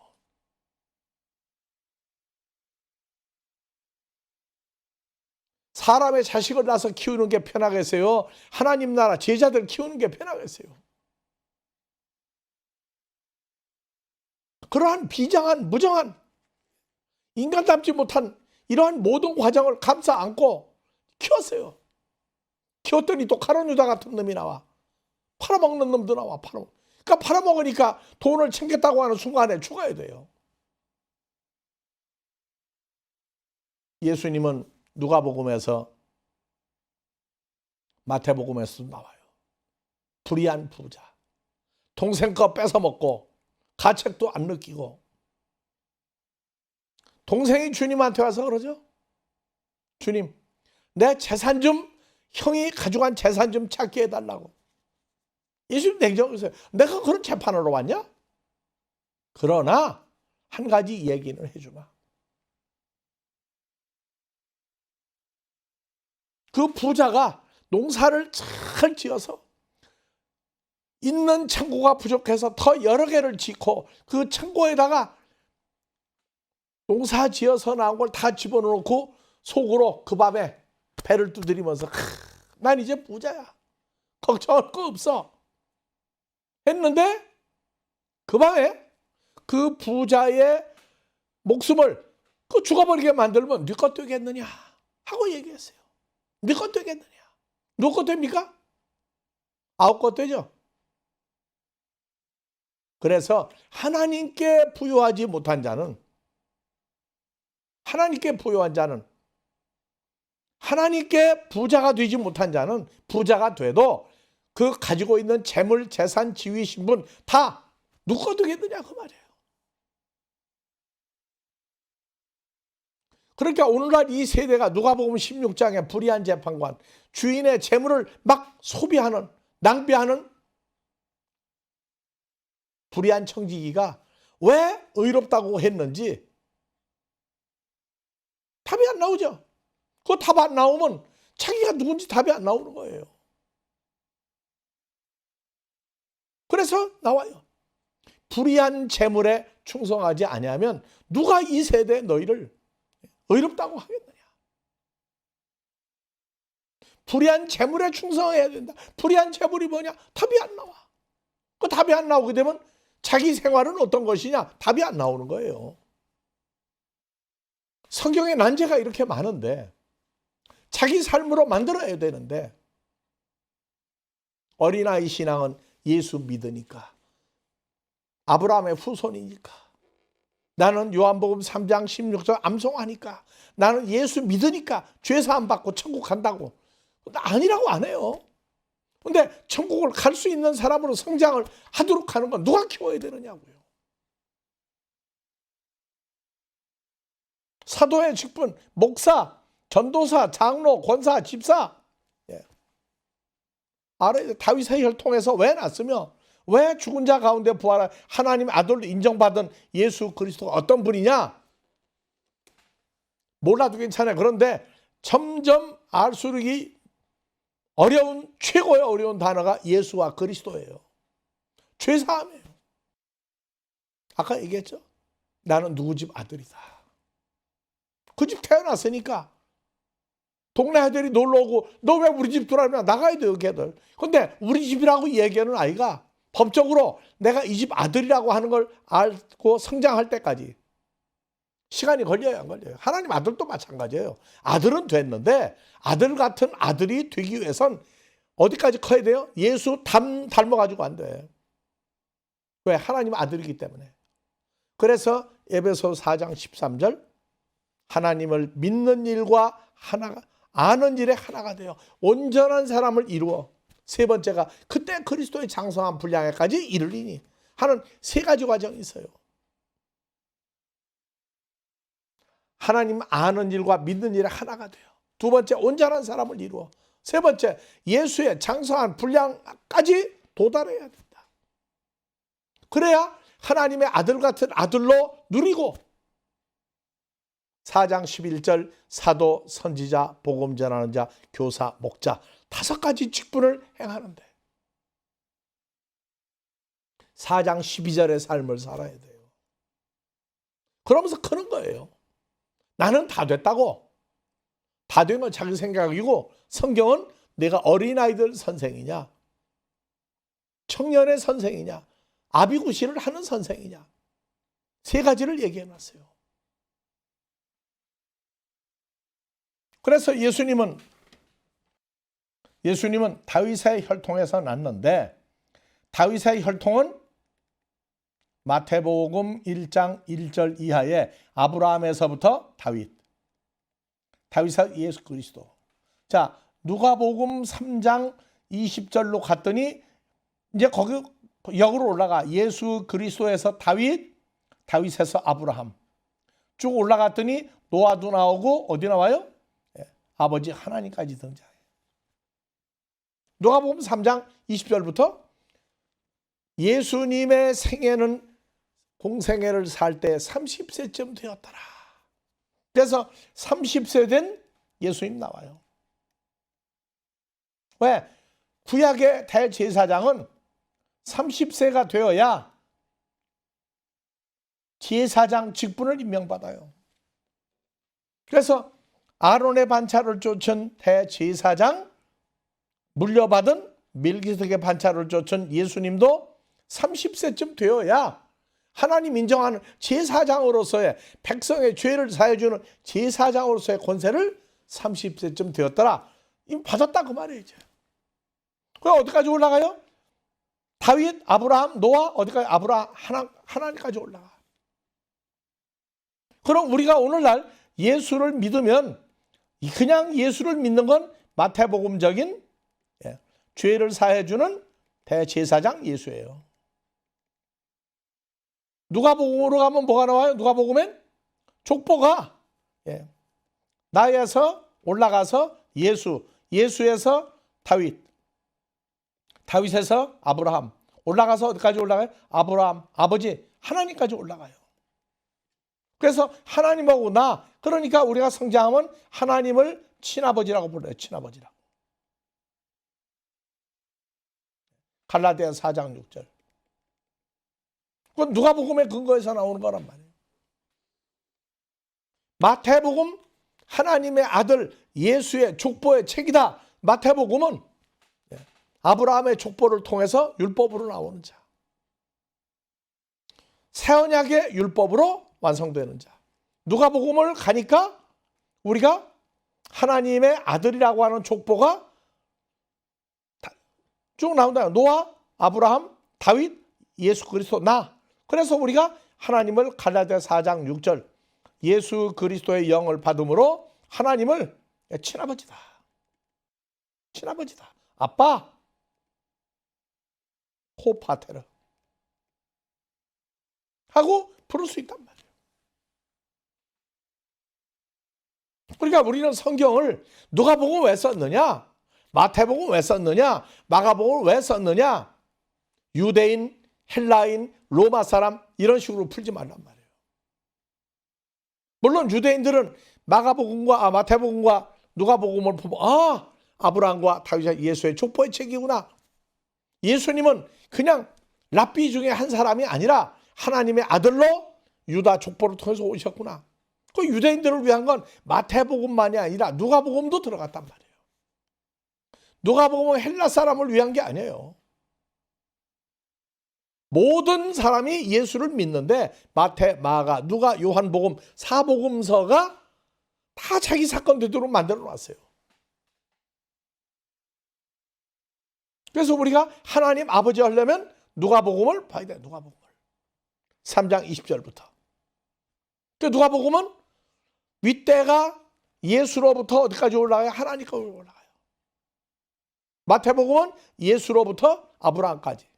사람의 자식을 낳아서 키우는 게 편하겠어요? 하나님 나라 제자들 키우는 게 편하겠어요? 그러한 비장한 무정한 인간답지 못한 이러한 모든 과정을 감싸 안고 키웠어요. 키웠더니 또 가룟 유다 같은 놈이 나와. 팔아먹는 놈도 나와. 그러니까 팔아먹으니까 돈을 챙겼다고 하는 순간에 죽어야 돼요. 예수님은 누가복음에서, 마태복음에서도 나와요. 불의한 부자. 동생 거 뺏어먹고 가책도 안 느끼고. 동생이 주님한테 와서 그러죠. 주님, 내 재산 좀, 형이 가져간 재산 좀 찾게 해달라고. 예수님 냉정하세요. 내가 그런 재판으로 왔냐? 그러나 한 가지 얘기는 해주마. 그 부자가 농사를 잘 지어서 있는 창고가 부족해서 더 여러 개를 짓고 그 창고에다가 농사 지어서 나온 걸 다 집어넣고 속으로 그 밤에 배를 두드리면서 난 이제 부자야. 걱정할 거 없어. 했는데 그 밤에 그 부자의 목숨을 죽어버리게 만들면 네 것 되겠느냐 하고 얘기했어요. 네 것 되겠느냐? 누구 것 됩니까? 아홉 것 되죠. 그래서 하나님께 부여하지 못한 자는, 하나님께 부여한 자는, 하나님께 부자가 되지 못한 자는 부자가 돼도 그 가지고 있는 재물, 재산, 지위, 신분 다 누구 것 되겠느냐 그 말이에요. 그러니까 오늘날 이 세대가 누가복음 16장에 불의한 재판관, 주인의 재물을 막 소비하는, 낭비하는 불의한 청지기가 왜 의롭다고 했는지 답이 안 나오죠. 그 답 안 나오면 자기가 누군지 답이 안 나오는 거예요. 그래서 나와요. 불의한 재물에 충성하지 아니하면 누가 이 세대 너희를 의롭다고 하겠느냐. 불의한 재물에 충성해야 된다. 불의한 재물이 뭐냐? 답이 안 나와. 그 답이 안 나오게 되면 자기 생활은 어떤 것이냐? 답이 안 나오는 거예요. 성경에 난제가 이렇게 많은데 자기 삶으로 만들어야 되는데 어린아이 신앙은 예수 믿으니까, 아브라함의 후손이니까, 나는 요한복음 3장 16절 암송하니까, 나는 예수 믿으니까 죄사함 받고 천국 간다고. 아니라고 안 해요. 근데 천국을 갈 수 있는 사람으로 성장을 하도록 하는 건 누가 키워야 되느냐고요. 사도의 직분, 목사, 전도사, 장로, 권사, 집사. 아래 다윗의 혈통에서 왜 났으며 왜 죽은 자 가운데 부활한 하나님 아들로 인정받은 예수 그리스도가 어떤 분이냐? 몰라도 괜찮아요. 그런데 점점 알수록 어려운, 최고의 어려운 단어가 예수와 그리스도예요. 죄사함이에요. 아까 얘기했죠? 나는 누구 집 아들이다. 그 집 태어났으니까 동네 아들이 놀러 오고 너 왜 우리 집 들어오면 나가야 돼요, 걔들. 근데 우리 집이라고 얘기하는 아이가 법적으로 내가 이 집 아들이라고 하는 걸 알고 성장할 때까지 시간이 걸려요, 안 걸려요? 하나님 아들도 마찬가지예요. 아들은 됐는데 아들 같은 아들이 되기 위해선 어디까지 커야 돼요? 예수 닮아가지고 안 돼. 왜? 하나님 아들이기 때문에. 그래서 에베소 4장 13절 하나님을 믿는 일과 하나가 아는 일에 하나가 돼요. 온전한 사람을 이루어. 세 번째가 그때 그리스도의 장성한 분량에까지 이르리니 하는 세 가지 과정이 있어요. 하나님 아는 일과 믿는 일에 하나가 돼요. 두 번째, 온전한 사람을 이루어. 세 번째, 예수의 장성한 분량까지 도달해야 된다. 그래야 하나님의 아들 같은 아들로 누리고 4장 11절 사도, 선지자, 복음 전하는 자, 교사, 목자 5가지 직분을 행하는데 4장 12절의 삶을 살아야 돼요. 그러면서 크는 거예요. 나는 다 됐다고. 다 된 건 자기 생각이고 성경은 내가 어린아이들 선생이냐 청년의 선생이냐 아비구시를 하는 선생이냐 세 가지를 얘기해 놨어요. 그래서 예수님은 다윗의 혈통에서 났는데 다윗의 혈통은 마태복음 1장 1절 이하에 아브라함에서부터 다윗에서 예수 그리스도. 자, 누가복음 3장 20절로 갔더니 이제 거기 역으로 올라가 예수 그리스도에서 다윗에서 아브라함 쭉 올라갔더니 노아도 나오고 어디 나와요? 아버지 하나님까지 등장해요. 누가복음 3장 20절부터 예수님의 생애는 공생애를 살 때 30세쯤 되었더라. 그래서 30세 된 예수님 나와요. 왜? 구약의 대제사장은 30세가 되어야 제사장 직분을 임명받아요. 그래서 아론의 반차를 쫓은 대제사장 물려받은 멜기세덱의 반차를 쫓은 예수님도 30세쯤 되어야 하나님 인정하는 제사장으로서의 백성의 죄를 사해주는 제사장으로서의 권세를 30세쯤 되었더라. 이미 받았다 그 말이에요. 이제. 그럼 어디까지 올라가요? 다윗, 아브라함, 노아 어디까지? 아브라함 하나님까지 올라가. 그럼 우리가 오늘날 예수를 믿으면 그냥 예수를 믿는 건 마태복음적인 죄를 사해주는 대제사장 예수예요. 누가복음으로 가면 뭐가 나와요? 누가복음엔 족보가 나에서 올라가서 예수에서 다윗, 다윗에서 아브라함 올라가서 어디까지 올라가요? 아브라함 아버지 하나님까지 올라가요. 그래서 하나님하고 그러니까 우리가 성장하면 하나님을 친아버지라고 불러요. 친아버지라고. 갈라디아 4장 6절. 그건 누가복음의 근거에서 나오는 거란 말이에요. 마태복음 하나님의 아들 예수의 족보의 책이다. 마태복음은 아브라함의 족보를 통해서 율법으로 나오는 자. 새언약의 율법으로 완성되는 자. 누가복음을 가니까 우리가 하나님의 아들이라고 하는 족보가 쭉 나온다. 노아, 아브라함, 다윗, 예수 그리스도, 그래서 우리가 하나님을 갈라디아 4장 6절 예수 그리스도의 영을 받음으로 하나님을 친아버지다. 친아버지다. 아빠. 호파테르. 하고 부를 수 있단 말이에요. 그러니까 우리는 성경을 누가복음 왜 썼느냐? 마태복음 왜 썼느냐? 마가복음 왜 썼느냐? 유대인, 헬라인, 로마 사람 이런 식으로 풀지 말란 말이에요. 물론 유대인들은 마태복음과 누가복음을 보면 아브라함과 다윗과 예수의 족보의 책이구나. 예수님은 그냥 랍비 중에 한 사람이 아니라 하나님의 아들로 유다 족보를 통해서 오셨구나. 그 유대인들을 위한 건 마태복음만이 아니라 누가복음도 들어갔단 말이에요. 누가복음은 헬라 사람을 위한 게 아니에요. 모든 사람이 예수를 믿는데 마태, 마가, 누가, 요한복음, 사복음서가 다 자기 사건대로 만들어 놨어요. 그래서 우리가 하나님 아버지 하려면 누가복음을 봐야 돼. 누가복음을. 3장 20절부터. 누가복음은 윗대가 예수로부터 어디까지 올라가요? 하나님까지 올라가요. 마태복음은 예수로부터 아브라함까지.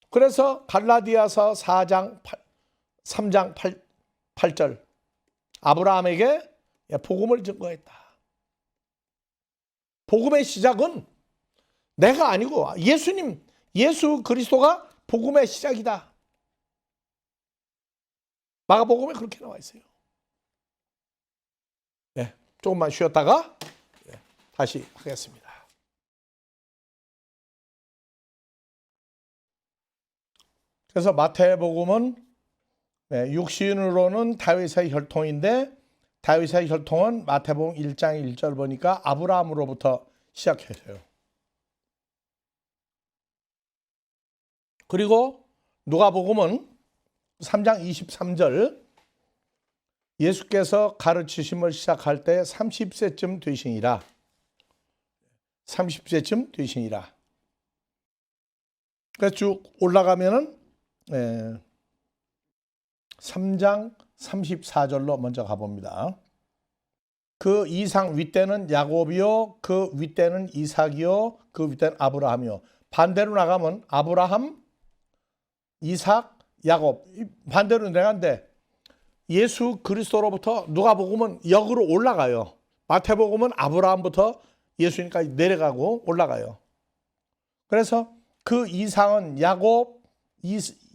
그래서 갈라디아서 3장 8절 아브라함에게 복음을 증거했다. 복음의 시작은 내가 아니고 예수님, 예수 그리스도가 복음의 시작이다. 마가복음에 그렇게 나와 있어요. 네, 조금만 쉬었다가 다시 하겠습니다. 그래서 마태복음은 육신으로는 다윗의 혈통인데 다윗의 혈통은 마태복음 1장 1절 보니까 아브라함으로부터 시작해서요. 그리고 누가복음은 3장 23절 예수께서 가르치심을 시작할 때 30세쯤 되시니라. 30세쯤 되시니라. 그래서 쭉 올라가면은 3장 34절로 먼저 가봅니다. 그 이상 윗대는 야곱이요, 그 윗대는 이삭이요, 그 윗대는 아브라함이요. 반대로 나가면 아브라함, 이삭, 야곱. 반대로 내가는데 예수 그리스도로부터 누가복음은 역으로 올라가요. 마태복음은 아브라함부터 예수님까지 내려가고 올라가요. 그래서 그 이상은 야곱,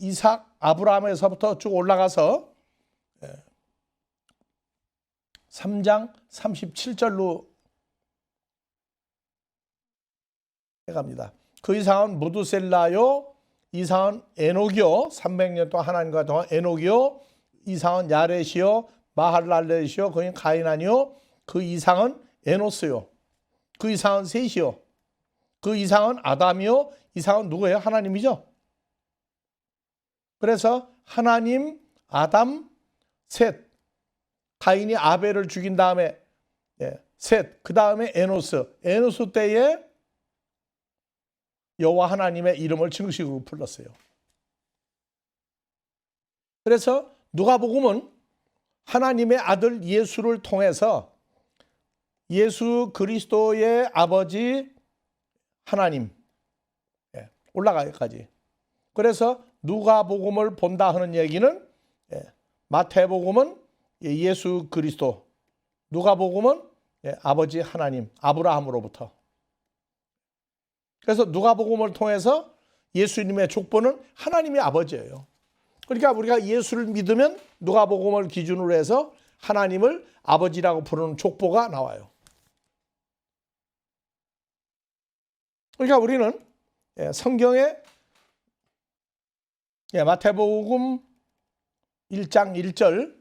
이삭, 아브라함에서부터 쭉 올라가서 3장 37절로 해갑니다. 그 이상은 무두셀라요, 이상은 에녹이요, 300년 동안 하나님과 동안 에녹이요, 이상은 야렛이요, 마할랄렛이요, 그는 가이난이요, 그 이상은 에노스요, 그 이상은 셋이요, 그 이상은 아담이요, 이상은 누구예요? 하나님이죠. 그래서 하나님, 아담, 셋. 가인이 아벨을 죽인 다음에 셋. 그 다음에 에노스. 에노스 때에 여호와 하나님의 이름을 증식으로 불렀어요. 그래서 누가복음은 하나님의 아들 예수를 통해서 예수 그리스도의 아버지 하나님 올라가기까지. 그래서 누가복음을 본다 하는 얘기는 마태복음은 예수 그리스도, 누가복음은 아버지 하나님, 아브라함으로부터. 그래서 누가복음을 통해서 예수님의 족보는 하나님의 아버지예요. 그러니까 우리가 예수를 믿으면 누가복음을 기준으로 해서 하나님을 아버지라고 부르는 족보가 나와요. 그러니까 우리는 성경에 마태복음 1장 1절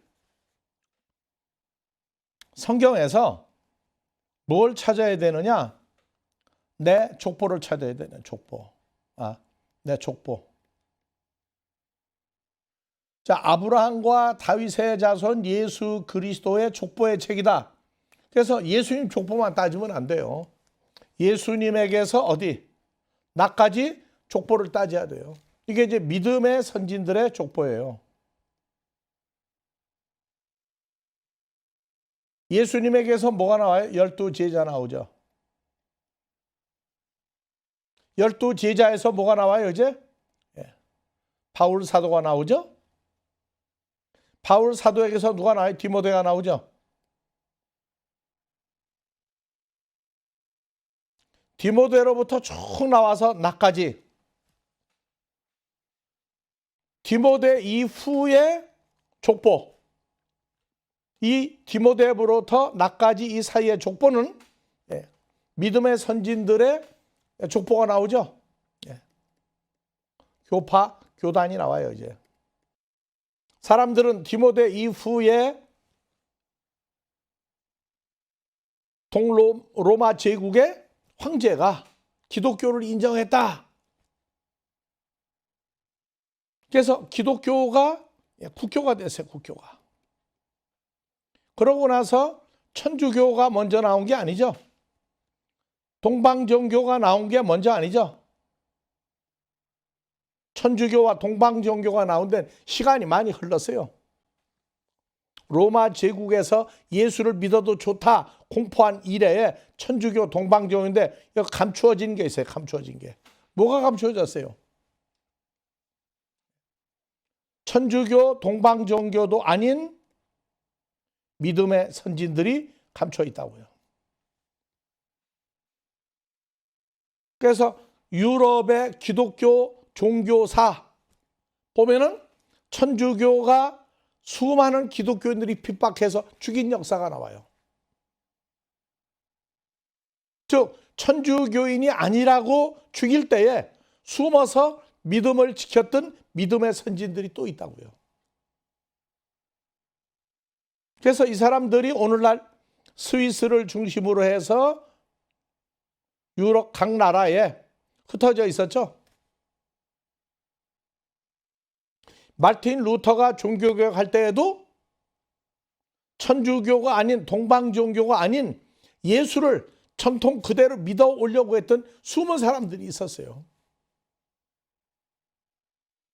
성경에서 뭘 찾아야 되느냐? 내 족보를 찾아야 되는 족보. 내 족보. 자, 아브라함과 다윗의 자손 예수 그리스도의 족보의 책이다. 그래서 예수님 족보만 따지면 안 돼요. 예수님에게서 어디? 나까지 족보를 따져야 돼요. 이게 이제 믿음의 선진들의 족보예요. 예수님에게서 뭐가 나와요? 12제자 나오죠. 12제자에서 뭐가 나와요, 이제? 바울 사도가 나오죠. 바울 사도에게서 누가 나와요? 디모데가 나오죠. 디모데로부터 쭉 나와서 나까지. 디모데 이후의 족보. 이 디모데로부터 나까지 이 사이의 족보는 믿음의 선진들의 족보가 나오죠. 교파, 교단이 나와요, 이제. 사람들은 디모데 이후에 동로마 제국의 황제가 기독교를 인정했다. 그래서 기독교가 국교가 됐어요. 국교가. 그러고 나서 천주교가 먼저 나온 게 아니죠. 동방종교가 나온 게 먼저 아니죠. 천주교와 동방종교가 나온 데는 시간이 많이 흘렀어요. 로마 제국에서 예수를 믿어도 좋다 공포한 이래에 천주교 동방종교인데 감추어진 게 있어요. 감추어진 게. 뭐가 감추어졌어요? 천주교 동방종교도 아닌 믿음의 선진들이 감춰 있다고요. 그래서 유럽의 기독교 종교사 보면은 천주교가 수많은 기독교인들이 핍박해서 죽인 역사가 나와요. 즉 천주교인이 아니라고 죽일 때에 숨어서 믿음을 지켰던 믿음의 선진들이 또 있다고요. 그래서 이 사람들이 오늘날 스위스를 중심으로 해서 유럽 각 나라에 흩어져 있었죠. 마틴 루터가 종교개혁할 때에도 천주교가 아닌 동방종교가 아닌 예수를 전통 그대로 믿어 오려고 했던 숨은 사람들이 있었어요.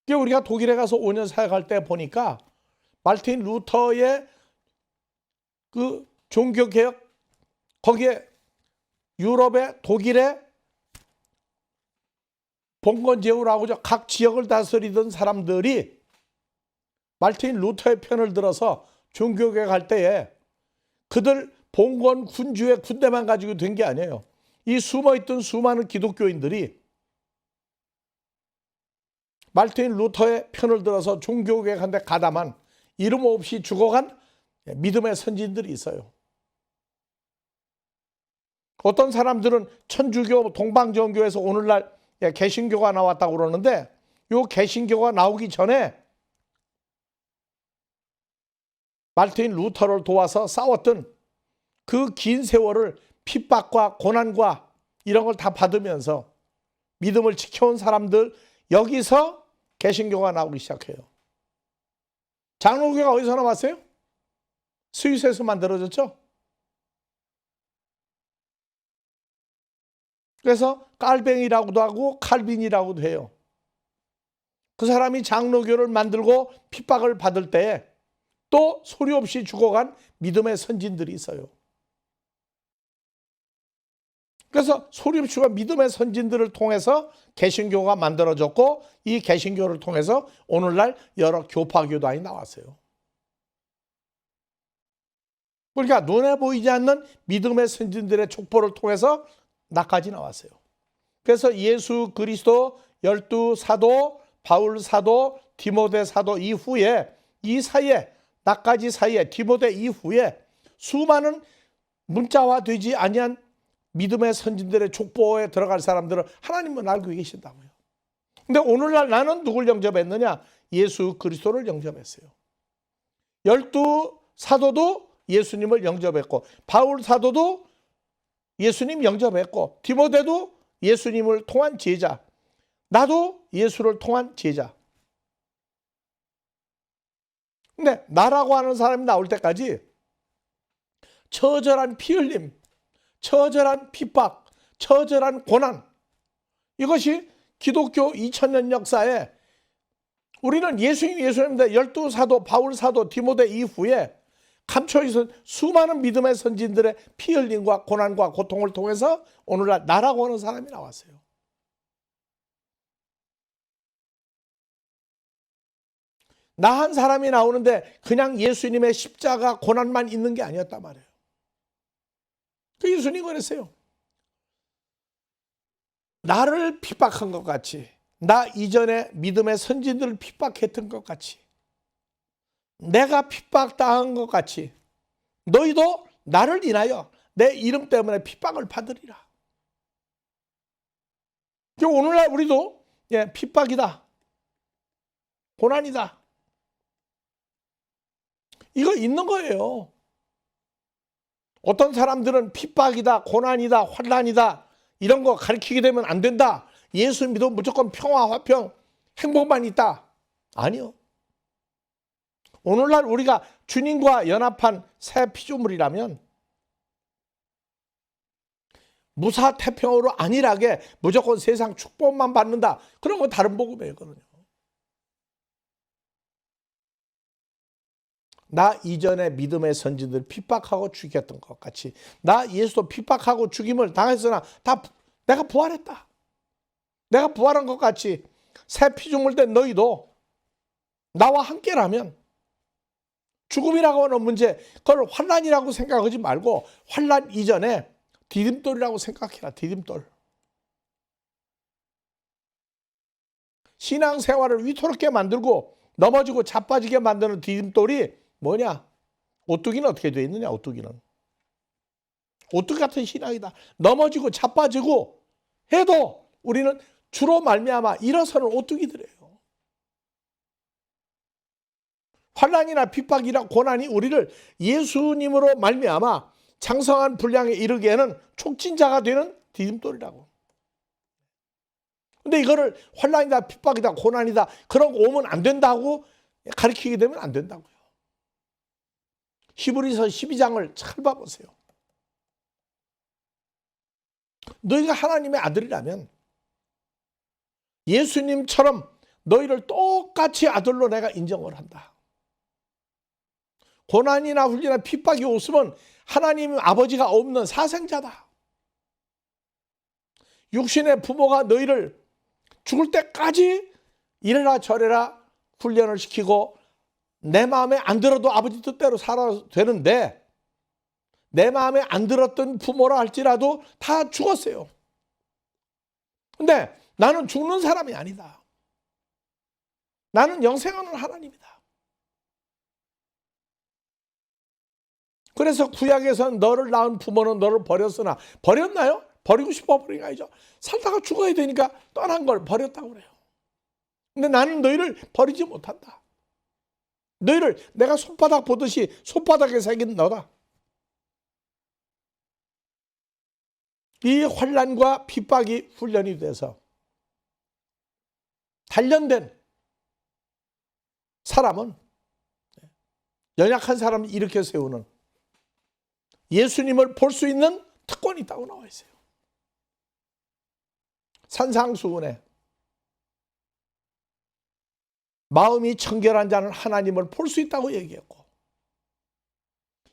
우리가 독일에 가서 5년 사역할 때 보니까 마틴 루터의 그 종교개혁 거기에 유럽의 독일의 봉건제후라고 하죠. 각 지역을 다스리던 사람들이 마틴 루터의 편을 들어서 종교개혁할 때에 그들 봉건 군주의 군대만 가지고 된 게 아니에요. 이 숨어있던 수많은 기독교인들이 마틴 루터의 편을 들어서 종교개혁한데 가담한 이름 없이 죽어간 믿음의 선진들이 있어요. 어떤 사람들은 천주교 동방종교에서 오늘날 개신교가 나왔다고 그러는데 이 개신교가 나오기 전에 마틴 루터를 도와서 싸웠던 그 긴 세월을 핍박과 고난과 이런 걸 다 받으면서 믿음을 지켜온 사람들 여기서 개신교가 나오기 시작해요. 장로교가 어디서 나왔어요? 스위스에서 만들어졌죠. 그래서 깔뱅이라고도 하고 칼빈이라고도 해요. 그 사람이 장로교를 만들고 핍박을 받을 때에 또 소리 없이 죽어간 믿음의 선진들이 있어요. 그래서 소리 없이 죽어간 믿음의 선진들을 통해서 개신교가 만들어졌고 이 개신교를 통해서 오늘날 여러 교파교단이 나왔어요. 그러니까 눈에 보이지 않는 믿음의 선진들의 촉포를 통해서 나까지 나왔어요. 그래서 예수 그리스도 12사도, 바울 사도, 디모데 사도 이후에 이 사이에 나까지 사이에 디모데 이후에 수많은 문자화되지 아니한 믿음의 선진들의 족보에 들어갈 사람들은 하나님은 알고 계신다고요. 근데 오늘날 나는 누굴 영접했느냐? 예수 그리스도를 영접했어요. 12사도도 예수님을 영접했고 바울 사도도 예수님 영접했고 디모데도 예수님을 통한 제자, 나도 예수를 통한 제자. 근데 나라고 하는 사람이 나올 때까지 처절한 피 흘림, 처절한 핍박, 처절한 고난, 이것이 기독교 2000년 역사에 우리는 예수님인데 12사도, 바울 사도, 디모데 이후에 감춰있은 수많은 믿음의 선진들의 피 흘림과 고난과 고통을 통해서 오늘날 나라고 하는 사람이 나왔어요. 나 한 사람이 나오는데 그냥 예수님의 십자가 고난만 있는 게 아니었단 말이에요. 그 예수님 그랬어요. 나를 핍박한 것 같이, 나 이전에 믿음의 선진들을 핍박했던 것 같이, 내가 핍박당한 것 같이 너희도 나를 인하여 내 이름 때문에 핍박을 받으리라. 오늘날 우리도 핍박이다, 고난이다, 이거 있는 거예요. 어떤 사람들은 핍박이다, 고난이다, 환난이다 이런 거 가르치게 되면 안 된다. 예수 믿으면 무조건 평화, 화평, 행복만 있다. 아니요. 오늘날 우리가 주님과 연합한 새 피조물이라면 무사태평으로 안일하게 무조건 세상 축복만 받는다. 그런 건 다른 복음이거든요. 나 이전에 믿음의 선지들 핍박하고 죽였던 것 같이 나 예수도 핍박하고 죽임을 당했으나 다 내가 부활했다. 내가 부활한 것 같이 새 피조물 된 너희도 나와 함께라면 죽음이라고 하는 문제 그걸 환난이라고 생각하지 말고 환난 이전에 디딤돌이라고 생각해라. 디딤돌. 신앙생활을 위태롭게 만들고 넘어지고 자빠지게 만드는 디딤돌이 뭐냐? 오뚜기는 어떻게 되어 있느냐? 오뚜기는. 오뚜기 같은 신앙이다. 넘어지고 자빠지고 해도 우리는 주로 말미암아 일어서는 오뚜기들이에요. 환난이나 핍박이나 고난이 우리를 예수님으로 말미암아 장성한 분량에 이르기에는 촉진자가 되는 디딤돌이라고. 근데 이거를 환난이다, 핍박이다, 고난이다 그런 거 오면 안 된다고 가르치게 되면 안 된다고요. 히브리서 12장을 잘 봐보세요. 너희가 하나님의 아들이라면 예수님처럼 너희를 똑같이 아들로 내가 인정을 한다. 고난이나 훈련이나 핍박이 없으면 하나님 아버지가 없는 사생자다. 육신의 부모가 너희를 죽을 때까지 이래라 저래라 훈련을 시키고 내 마음에 안 들어도 아버지 뜻대로 살아도 되는데 내 마음에 안 들었던 부모라 할지라도 다 죽었어요. 근데 나는 죽는 사람이 아니다. 나는 영생하는 하나님이다. 그래서 구약에서는 너를 낳은 부모는 너를 버렸으나 버렸나요? 버리고 싶어 버린 거 아니죠. 살다가 죽어야 되니까 떠난 걸 버렸다고 그래요. 근데 나는 너희를 버리지 못한다. 너희를 내가 손바닥 보듯이 손바닥에 새긴 너다. 이 환난과 핍박이 훈련이 돼서 단련된 사람은 연약한 사람을 일으켜 세우는 예수님을 볼 수 있는 특권이 있다고 나와 있어요. 산상수훈에 마음이 청결한 자는 하나님을 볼 수 있다고 얘기했고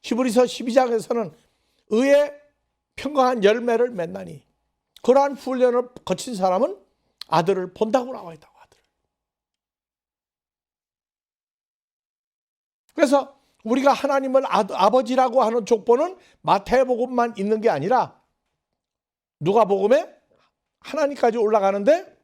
히브리서 12장에서는 의의 평강한 열매를 맺나니 그러한 훈련을 거친 사람은 아들을 본다고 나와 있다고. 아들을. 그래서 우리가 하나님을 아버지라고 하는 족보는 마태복음만 있는 게 아니라 누가복음에 하나님까지 올라가는데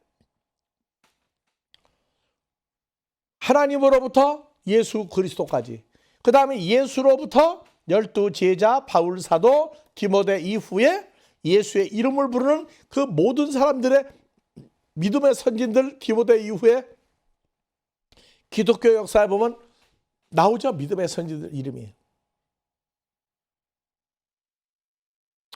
하나님으로부터 예수 그리스도까지 그 다음에 예수로부터 12 제자 바울 사도 디모데 이후에 예수의 이름을 부르는 그 모든 사람들의 믿음의 선진들 디모데 이후에 기독교 역사에 보면 나오죠. 믿음의 선지들 이름이.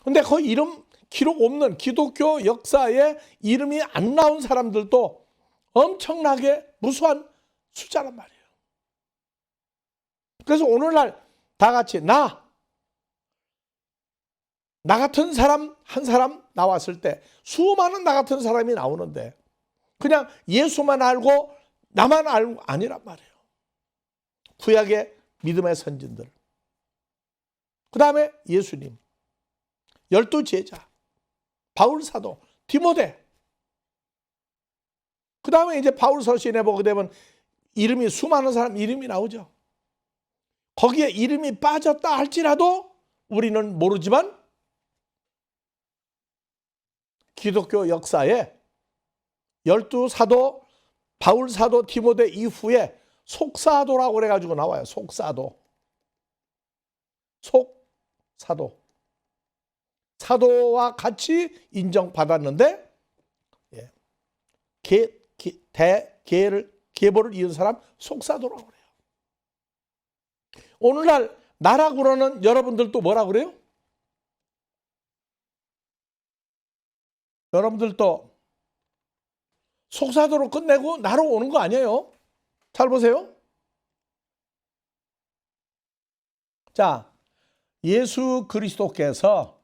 근데 그 이름 기록 없는 기독교 역사에 이름이 안 나온 사람들도 엄청나게 무수한 숫자란 말이에요. 그래서 오늘날 다 같이 나 같은 사람 한 사람 나왔을 때 수많은 나 같은 사람이 나오는데 그냥 예수만 알고 나만 알고 아니란 말이에요. 구약의 믿음의 선진들. 그 다음에 예수님. 12 제자. 바울 사도. 디모데. 그 다음에 이제 바울 서신에 보게 되면 이름이 수많은 사람 이름이 나오죠. 거기에 이름이 빠졌다 할지라도 우리는 모르지만 기독교 역사에 12 사도, 바울 사도, 디모데 이후에 속사도라고 그래가지고 나와요. 속사도. 속사도. 사도와 같이 인정받았는데 계보를 이은 사람 속사도라고 그래요. 오늘날 나라고 그러는 여러분들도 뭐라고 그래요? 여러분들도 속사도로 끝내고 나로 오는 거 아니에요? 잘 보세요. 자, 예수 그리스도께서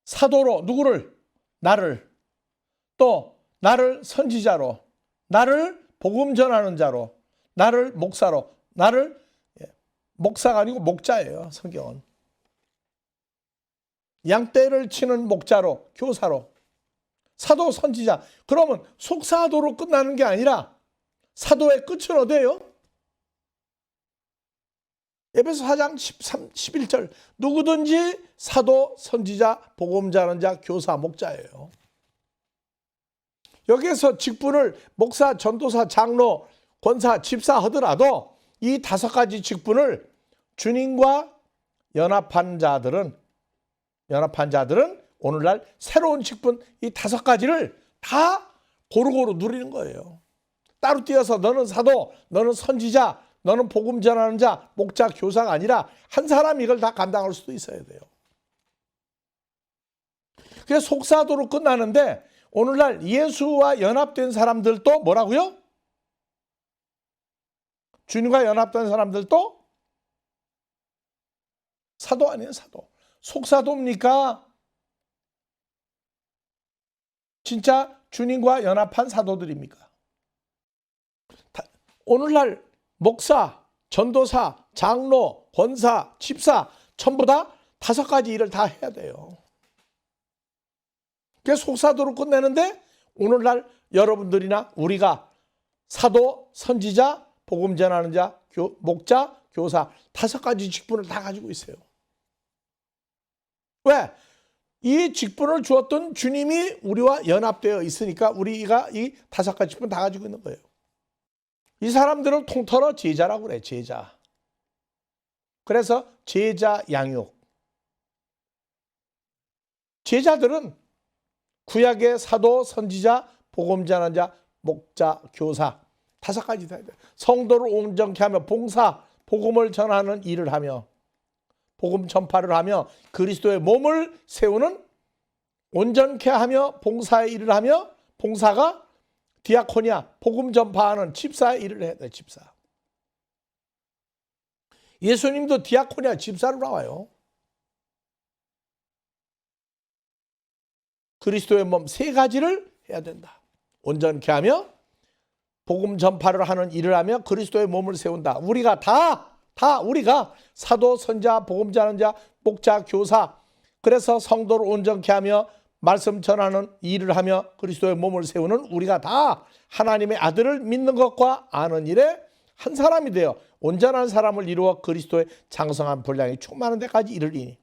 사도로 누구를? 나를, 또 나를 선지자로, 나를 복음 전하는 자로, 나를 목사로, 나를 목사가 아니고 목자예요. 성경은 양떼를 치는 목자로, 교사로, 사도, 선지자. 그러면 속사도로 끝나는 게 아니라 사도의 끝은 어디예요? 에베소 4장 13, 11절 누구든지 사도, 선지자, 복음 전하는 자, 교사, 목자예요. 여기에서 직분을 목사, 전도사, 장로, 권사, 집사 하더라도 이 5가지 직분을 주님과 연합한 자들은 오늘날 새로운 직분 이 5가지를 다 고루고루 누리는 거예요. 따로 띄어서 너는 사도, 너는 선지자, 너는 복음 전하는 자, 목자, 교사가 아니라 한 사람이 이걸 다 감당할 수도 있어야 돼요. 그래서 속사도로 끝나는데 오늘날 예수와 연합된 사람들도 뭐라고요? 주님과 연합된 사람들도 사도 아니에요, 사도. 속사도입니까? 진짜 주님과 연합한 사도들입니까? 오늘날 목사, 전도사, 장로, 권사, 집사 전부 다 5가지 일을 다 해야 돼요. 그래서 속사도로 끝내는데 오늘날 여러분들이나 우리가 사도, 선지자, 복음 전하는 자, 목자, 교사 5가지 직분을 다 가지고 있어요. 왜? 이 직분을 주었던 주님이 우리와 연합되어 있으니까 우리가 이 5가지 직분 다 가지고 있는 거예요. 이 사람들을 통틀어 제자라고 그래, 제자. 그래서 제자 양육. 제자들은 구약의 사도, 선지자, 복음 전하는 자, 목자, 교사 5가지 다 돼요. 성도를 온전케 하며 봉사, 복음을 전하는 일을 하며 복음 전파를 하며 그리스도의 몸을 세우는 온전케 하며 봉사의 일을 하며 봉사가 디아코니아, 복음 전파하는 집사의 일을 해야 돼, 집사. 예수님도 디아코니아 집사로 나와요. 그리스도의 몸 3가지를 해야 된다. 온전케 하며 복음 전파를 하는 일을 하며 그리스도의 몸을 세운다. 우리가 우리가 사도, 선자, 복음 전하는 자, 목자, 교사. 그래서 성도를 온전케 하며 말씀 전하는 일을 하며 그리스도의 몸을 세우는 우리가 다 하나님의 아들을 믿는 것과 아는 일에 한 사람이 되어 온전한 사람을 이루어 그리스도의 장성한 분량이 충만한 데까지 이르리니.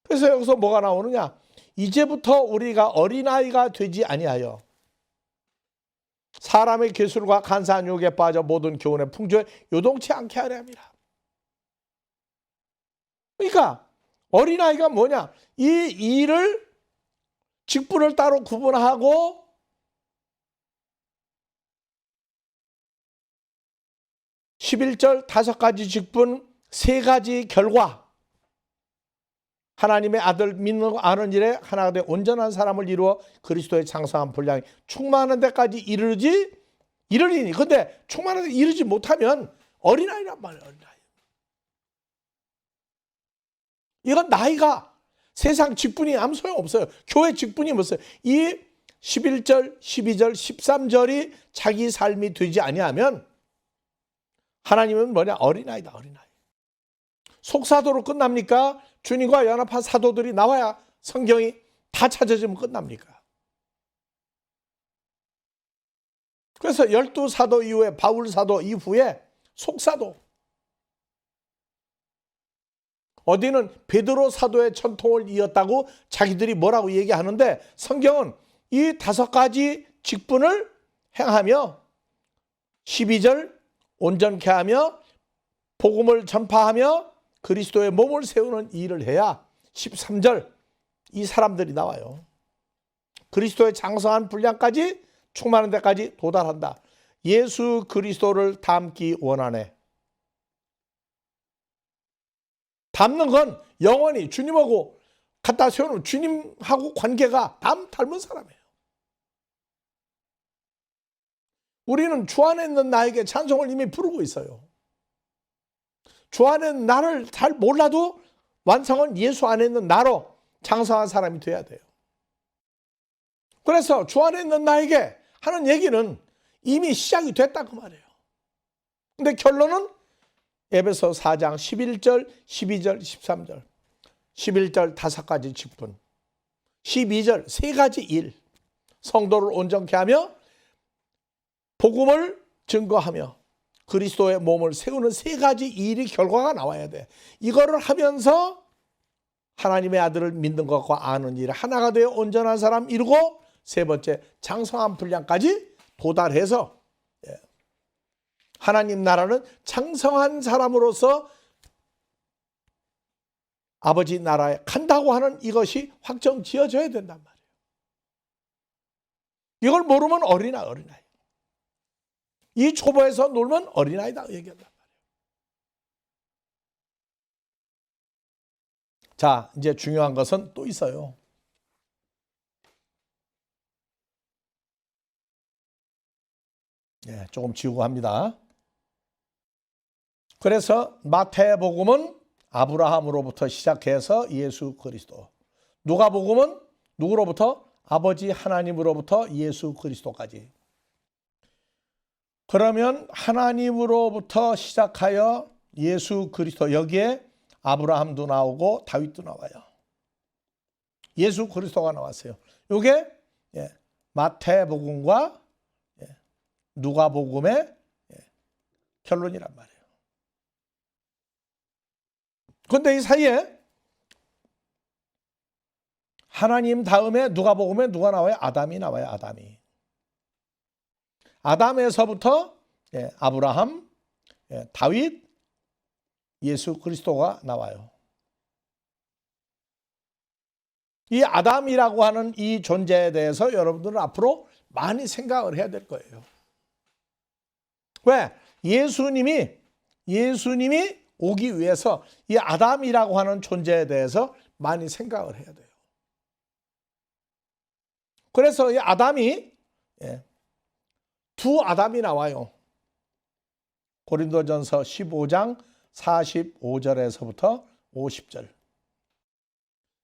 그래서 여기서 뭐가 나오느냐? 이제부터 우리가 어린아이가 되지 아니하여 사람의 계술과 간사한 유혹에 빠져 모든 교훈의 풍조에 요동치 않게 하려 합니다. 그러니까 어린아이가 뭐냐? 이 일을 직분을 따로 구분하고 (11절) 5가지 직분 3가지 결과 하나님의 아들 믿는 아는 일에 하나가 되 온전한 사람을 이루어 그리스도의 장성한 분량이 충만한 데까지 이르리니. 근데 충만한 데 이르지 못하면 어린아이란 말이에요. 어린아이. 이건 나이가 세상 직분이 아무 소용없어요. 교회 직분이 뭐어요? 이 11절, 12절, 13절이 자기 삶이 되지 아니하면 하나님은 뭐냐? 어린아이다, 어린아이. 속사도로 끝납니까? 주님과 연합한 사도들이 나와야 성경이 다 찾아지면 끝납니까? 그래서 12사도 이후에 바울사도 이후에 속사도, 어디는 베드로 사도의 전통을 이었다고 자기들이 뭐라고 얘기하는데 성경은 이 5가지 직분을 행하며 12절 온전케 하며 복음을 전파하며 그리스도의 몸을 세우는 일을 해야 13절 이 사람들이 나와요. 그리스도의 장성한 분량까지 충만한 데까지 도달한다. 예수 그리스도를 닮기 원하네. 닮는 건 영원히 주님하고 갖다 세우는 주님하고 관계가 닮은 사람이에요. 우리는 주 안에 있는 나에게 찬송을 이미 부르고 있어요. 주 안에 있는 나를 잘 몰라도 완성은 예수 안에 있는 나로 장성한 사람이 돼야 돼요. 그래서 주 안에 있는 나에게 하는 얘기는 이미 시작이 됐다 그 말이에요. 근데 결론은 에베소 4장 11절, 12절, 13절. 11절 5가지 직분, 12절 3가지 일, 성도를 온전케 하며 복음을 증거하며 그리스도의 몸을 세우는 3가지 일이 결과가 나와야 돼. 이거를 하면서 하나님의 아들을 믿는 것과 아는 일 하나가 되어 온전한 사람 이루고, 3번째 장성한 분량까지 도달해서 하나님 나라는 장성한 사람으로서 아버지 나라에 간다고 하는 이것이 확정 지어져야 된단 말이에요. 이걸 모르면 어린아이. 이 초보에서 놀면 어린아이다 얘기한단 말이에요. 자, 이제 중요한 것은 또 있어요. 조금 지우고 합니다. 그래서 마태복음은 아브라함으로부터 시작해서 예수 그리스도, 누가복음은 누구로부터? 아버지 하나님으로부터 예수 그리스도까지. 그러면 하나님으로부터 시작하여 예수 그리스도, 여기에 아브라함도 나오고 다윗도 나와요. 예수 그리스도가 나왔어요. 이게 마태복음과 누가복음의 결론이란 말이에요. 그런데 이 사이에 하나님 다음에 누가복음에 누가 나와요? 아담이 나와요. 아담에서부터 아브라함, 다윗, 예수 그리스도가 나와요. 이 아담이라고 하는 이 존재에 대해서 여러분들은 앞으로 많이 생각을 해야 될 거예요. 왜? 예수님이 오기 위해서 이 아담이라고 하는 존재에 대해서 많이 생각을 해야 돼요. 그래서 이 아담이 두 아담이 나와요. 고린도전서 15장 45절에서부터 50절.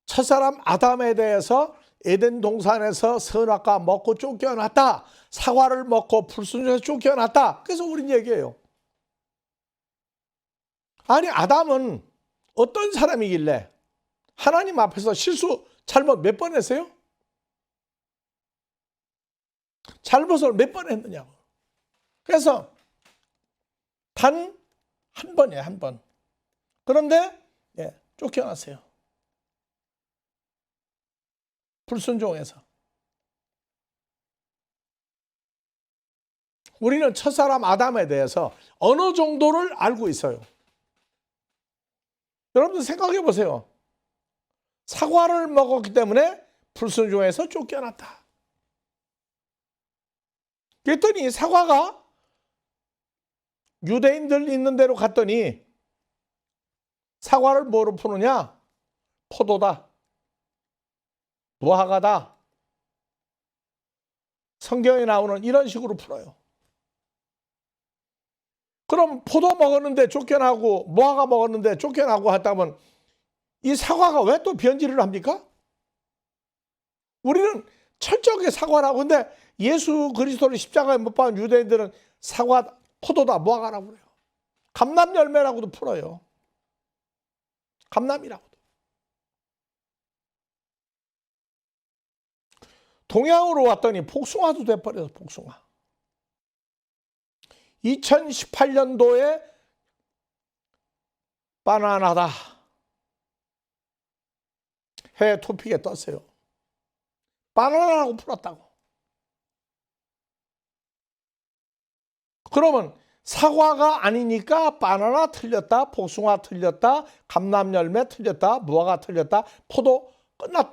첫사람 아담에 대해서 에덴 동산에서 선악과 먹고 쫓겨났다. 사과를 먹고 불순종해서 쫓겨났다. 그래서 우린 얘기해요. 아니, 아담은 어떤 사람이길래 하나님 앞에서 실수, 잘못 몇 번 했어요? 잘못을 몇 번 했느냐고. 그래서 단 한 번이에요, 한 번. 그런데 쫓겨났어요. 불순종해서. 우리는 첫사람 아담에 대해서 어느 정도를 알고 있어요. 여러분들 생각해 보세요. 사과를 먹었기 때문에 불순종해서 쫓겨났다. 그랬더니 사과가 유대인들 있는 데로 갔더니 사과를 뭐로 푸느냐? 포도다, 무화과다. 성경에 나오는 이런 식으로 풀어요. 그럼 포도 먹었는데 쫓겨나고 무화과 먹었는데 쫓겨나고 했다면 이 사과가 왜 또 변질을 합니까? 우리는 철저하게 사과라고. 근데 예수 그리스도를 십자가에 못 박은 유대인들은 사과, 포도다, 무화과라고 그래요. 감람열매라고도 풀어요. 감람이라고도. 동양으로 왔더니 복숭아도 돼버려서 복숭아. 2018년도에 바나나다 해외 토픽에 떴어요. 바나나라고 풀었다고. 그러면 사과가 아니니까 바나나 틀렸다, 복숭아 틀렸다, 감람열매 틀렸다, 무화과 틀렸다, 포도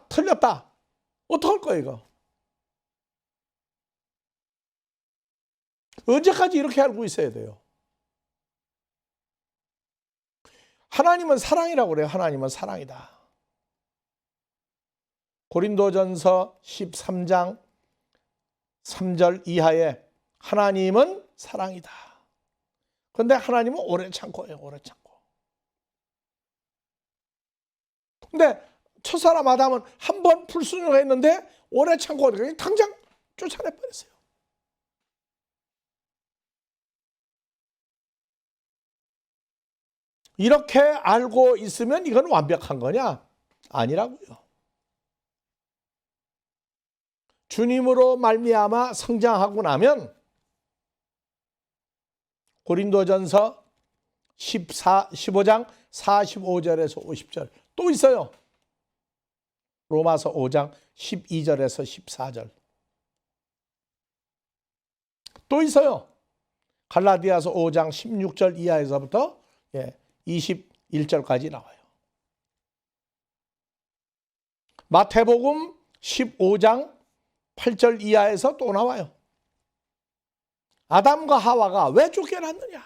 틀렸다. 어떡할 거예요 이거? 언제까지 이렇게 알고 있어야 돼요? 하나님은 사랑이라고 그래요. 하나님은 사랑이다. 고린도전서 13장 3절 이하에 하나님은 사랑이다. 그런데 하나님은 오래 참고예요. 오래 참고. 근데 첫사람 아담은 한 번 불순종했는데 오래 참고 당장 쫓아내버렸어요. 이렇게 알고 있으면 이건 완벽한 거냐? 아니라고요. 주님으로 말미암아 성장하고 나면 고린도전서 15장 45절에서 50절 또 있어요. 로마서 5장 12절에서 14절 또 있어요. 갈라디아서 5장 16절 이하에서부터 21절까지 나와요. 마태복음 15장 8절 이하에서 또 나와요. 아담과 하와가 왜 쫓겨났느냐?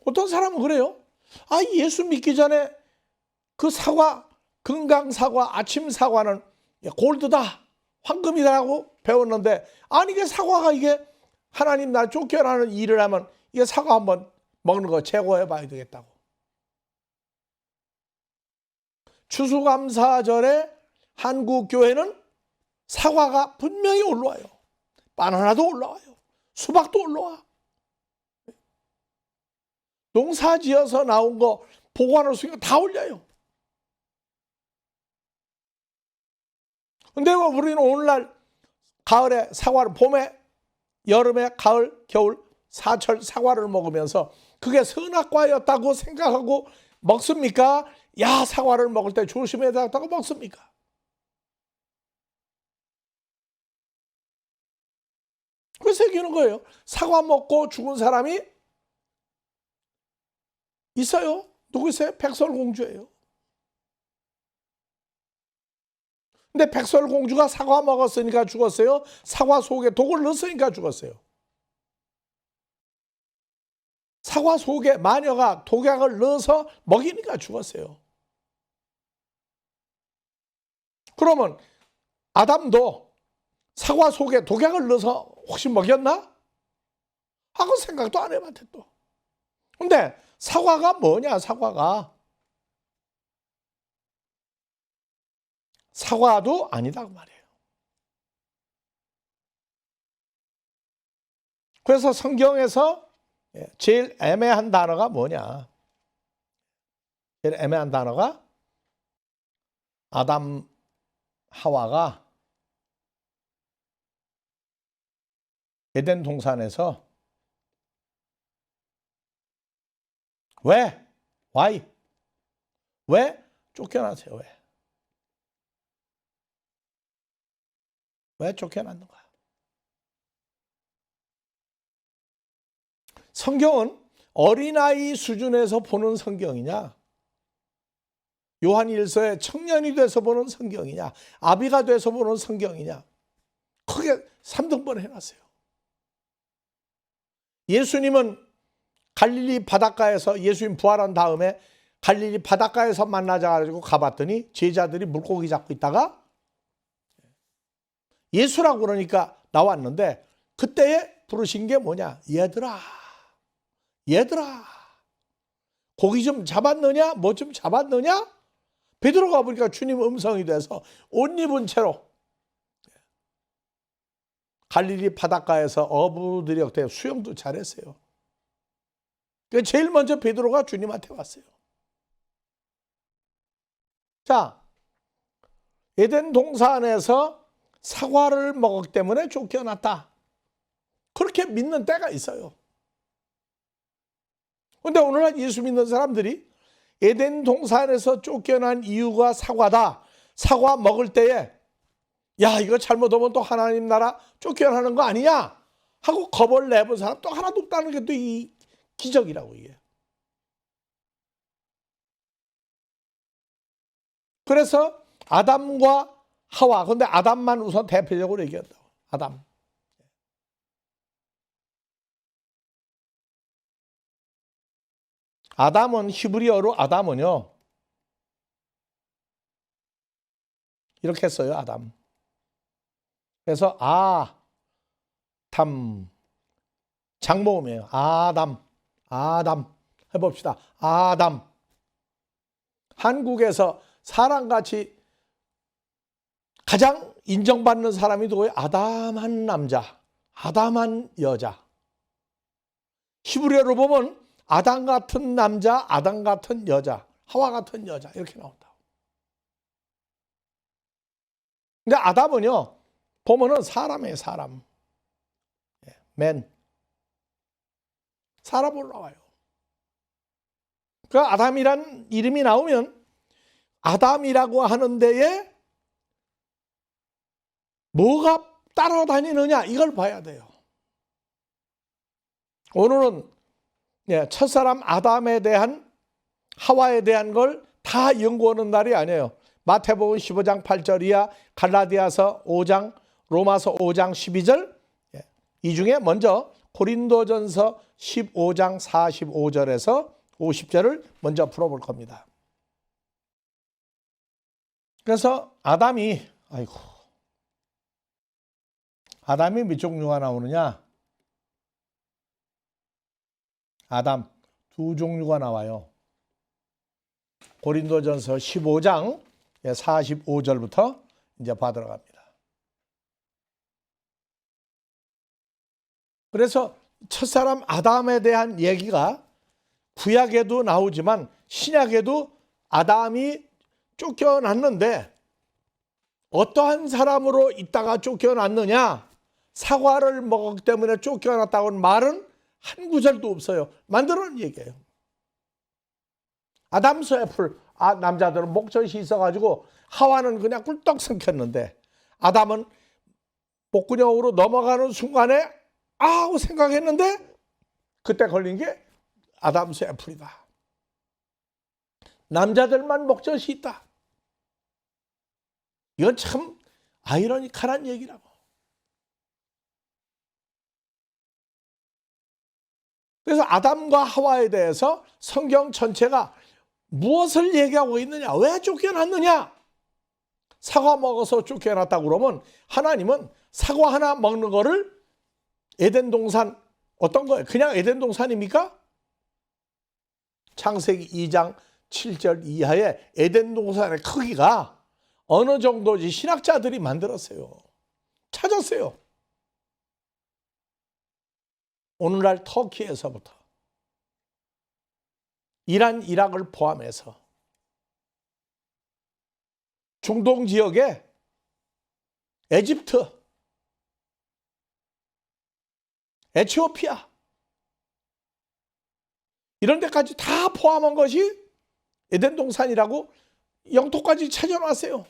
어떤 사람은 그래요. 예수 믿기 전에 그 사과, 건강 사과, 아침 사과는 골드다, 황금이다라고 배웠는데 이게 사과가 이게 하나님 나 쫓겨나는 일을 하면 이게 사과 한번 먹는 거 제거해 봐야 되겠다고. 추수감사절에 한국 교회는 사과가 분명히 올라와요. 바나나도 올라와요. 수박도 올라와. 농사 지어서 나온 거 보관할 수 있는 거 다 올려요. 근데 왜 우리는 오늘날 가을에 사과를, 봄에, 여름에, 가을, 겨울, 사철 사과를 먹으면서 그게 선악과였다고 생각하고 먹습니까? 사과를 먹을 때 조심해야 된다고 먹습니까? 그래서 얘기하는 거예요. 사과 먹고 죽은 사람이 있어요. 누구세요? 백설공주예요. 근데 백설공주가 사과 먹었으니까 죽었어요? 사과 속에 독을 넣었으니까 죽었어요? 사과 속에 마녀가 독약을 넣어서 먹이니까 죽었어요. 그러면 아담도 사과 속에 독약을 넣어서 혹시 먹였나? 하고 생각도 안 해봤대 또. 근데 사과가 뭐냐? 사과도 아니다 그 말이에요. 그래서 성경에서 제일 애매한 단어가 뭐냐? 제일 애매한 단어가 아담 하와가 에덴 동산에서 why? 왜 쫓겨나세요? 왜 쫓겨났는가? 성경은 어린아이 수준에서 보는 성경이냐? 요한일서에 청년이 돼서 보는 성경이냐? 아비가 돼서 보는 성경이냐? 크게 3등분 해놨어요. 예수님은 갈릴리 바닷가에서 예수님 부활한 다음에 갈릴리 바닷가에서 만나자가지고 가봤더니 제자들이 물고기 잡고 있다가 예수라고 그러니까 나왔는데 그때에 부르신 게 뭐냐? 얘들아 고기 좀 잡았느냐? 뭐 좀 잡았느냐? 베드로가 보니까 주님 음성이 돼서 옷 입은 채로 갈릴리 바닷가에서 어부들이 수영도 잘했어요. 그러니까 제일 먼저 베드로가 주님한테 왔어요. 자, 에덴 동산에서 사과를 먹었기 때문에 쫓겨났다. 그렇게 믿는 때가 있어요. 그런데 오늘날 예수 믿는 사람들이 에덴 동산에서 쫓겨난 이유가 사과다. 사과 먹을 때에 이거 잘못하면 또 하나님 나라 쫓겨나는 거 아니냐 하고 겁을 내본 사람 또 하나도 없다는 게 또 이 기적이라고 이게. 그래서 아담과 하와, 근데 아담만 우선 대표적으로 얘기한다고. 아담. 아담은 히브리어로 아담은요. 이렇게 써요. 아담. 그래서 아담 장모음이에요. 아담 해봅시다. 아담. 한국에서 사람같이 가장 인정받는 사람이 누구예요? 아담한 남자, 아담한 여자. 히브리어로 보면 아담 같은 남자, 아담 같은 여자, 하와 같은 여자 이렇게 나온다. 근데 아담은요 보면은 사람이에요. 사람. 맨. 사람으로 나와요. 그 아담이란 이름이 나오면 아담이라고 하는 데에 뭐가 따라다니느냐 이걸 봐야 돼요. 오늘은 첫사람 아담에 대한 하와에 대한 걸 다 연구하는 날이 아니에요. 마태복음 15장 8절 이하, 갈라디아서 5장, 로마서 5장 12절 이 중에 먼저 고린도전서 15장 45절에서 50절을 먼저 풀어볼 겁니다. 그래서 아담이 몇 종류가 나오느냐? 아담 두 종류가 나와요. 고린도전서 15장 45절부터 이제 받으러 갑니다. 그래서 첫사람 아담에 대한 얘기가 구약에도 나오지만 신약에도 아담이 쫓겨났는데 어떠한 사람으로 있다가 쫓겨났느냐? 사과를 먹었기 때문에 쫓겨났다고는 말은 한 구절도 없어요. 만들어낸 얘기예요. 아담스 애플, 남자들은 목젖이 있어가지고 하와는 그냥 꿀떡 삼켰는데 아담은 목구멍으로 넘어가는 순간에 하고 생각했는데 그때 걸린 게 아담스 애플이다. 남자들만 목젖이 있다. 이건 참 아이러니컬한 얘기라고. 그래서 아담과 하와에 대해서 성경 전체가 무엇을 얘기하고 있느냐? 왜 쫓겨났느냐? 사과 먹어서 쫓겨났다고 그러면 하나님은 사과 하나 먹는 거를 에덴 동산 어떤 거예요? 그냥 에덴 동산입니까? 창세기 2장 7절 이하의 에덴 동산의 크기가 어느 정도인지 신학자들이 만들었어요. 찾았어요. 오늘날 터키에서부터 이란, 이락을 포함해서 중동 지역에 에집트, 에티오피아 이런 데까지 다 포함한 것이 에덴 동산이라고 영토까지 찾아놨어요.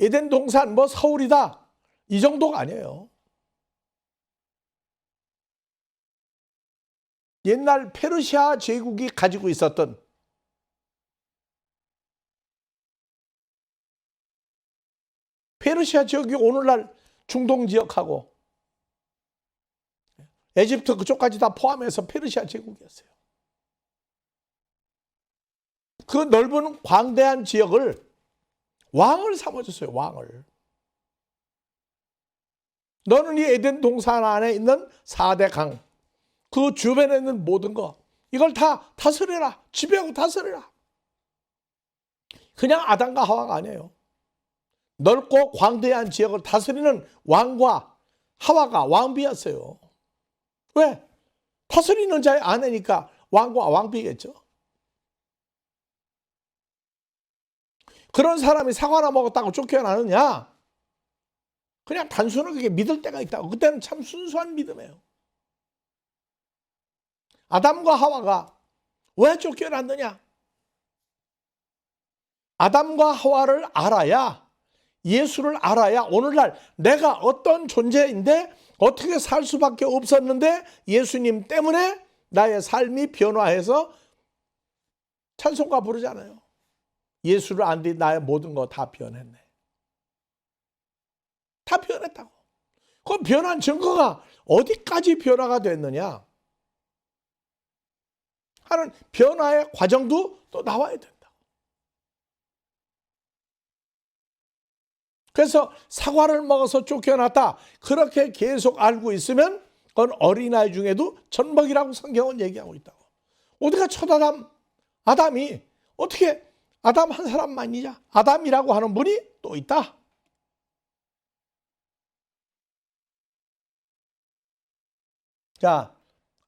에덴 동산 뭐 서울이다 이 정도가 아니에요. 옛날 페르시아 제국이 가지고 있었던 페르시아 지역이 오늘날 중동 지역하고 에집트 그쪽까지 다 포함해서 페르시아 제국이었어요. 그 넓은 광대한 지역을 왕을 삼아줬어요. 왕을. 너는 이 에덴 동산 안에 있는 4대 강, 그 주변에 있는 모든 거 이걸 다 다스려라. 지배하고 다스려라. 그냥 아담과 하와가 아니에요. 넓고 광대한 지역을 다스리는 왕과 하와가 왕비였어요. 왜? 다스리는 자의 아내니까 왕과 왕비겠죠. 그런 사람이 사과나 먹었다고 쫓겨나느냐? 그냥 단순하게 믿을 때가 있다고. 그때는 참 순수한 믿음이에요. 아담과 하와가 왜 쫓겨났느냐? 아담과 하와를 알아야, 예수를 알아야 오늘날 내가 어떤 존재인데 어떻게 살 수밖에 없었는데 예수님 때문에 나의 삶이 변화해서 찬송가 부르잖아요. 예수를 안 뒤 나의 모든 거 다 변했네. 다 변했다고. 그 변한 증거가 어디까지 변화가 됐느냐 하는 변화의 과정도 또 나와야 된다. 그래서 사과를 먹어서 쫓겨났다. 그렇게 계속 알고 있으면 그건 어린아이 중에도 젖먹이라고 성경은 얘기하고 있다고. 어디가 첫 아담이 어떻게 아담 한 사람만이냐? 아담이라고 하는 분이 또 있다. 자,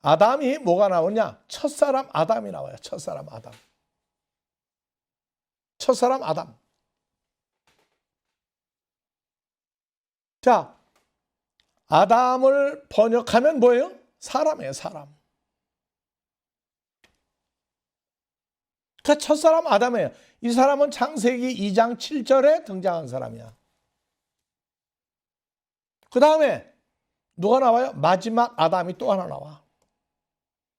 아담이 뭐가 나오냐? 첫사람 아담이 나와요. 첫사람 아담. 첫사람 아담. 자, 아담을 번역하면 뭐예요? 사람이에요, 사람. 그 첫사람 아담이에요. 이 사람은 창세기 2장 7절에 등장한 사람이야. 그 다음에 누가 나와요? 마지막 아담이 또 하나 나와.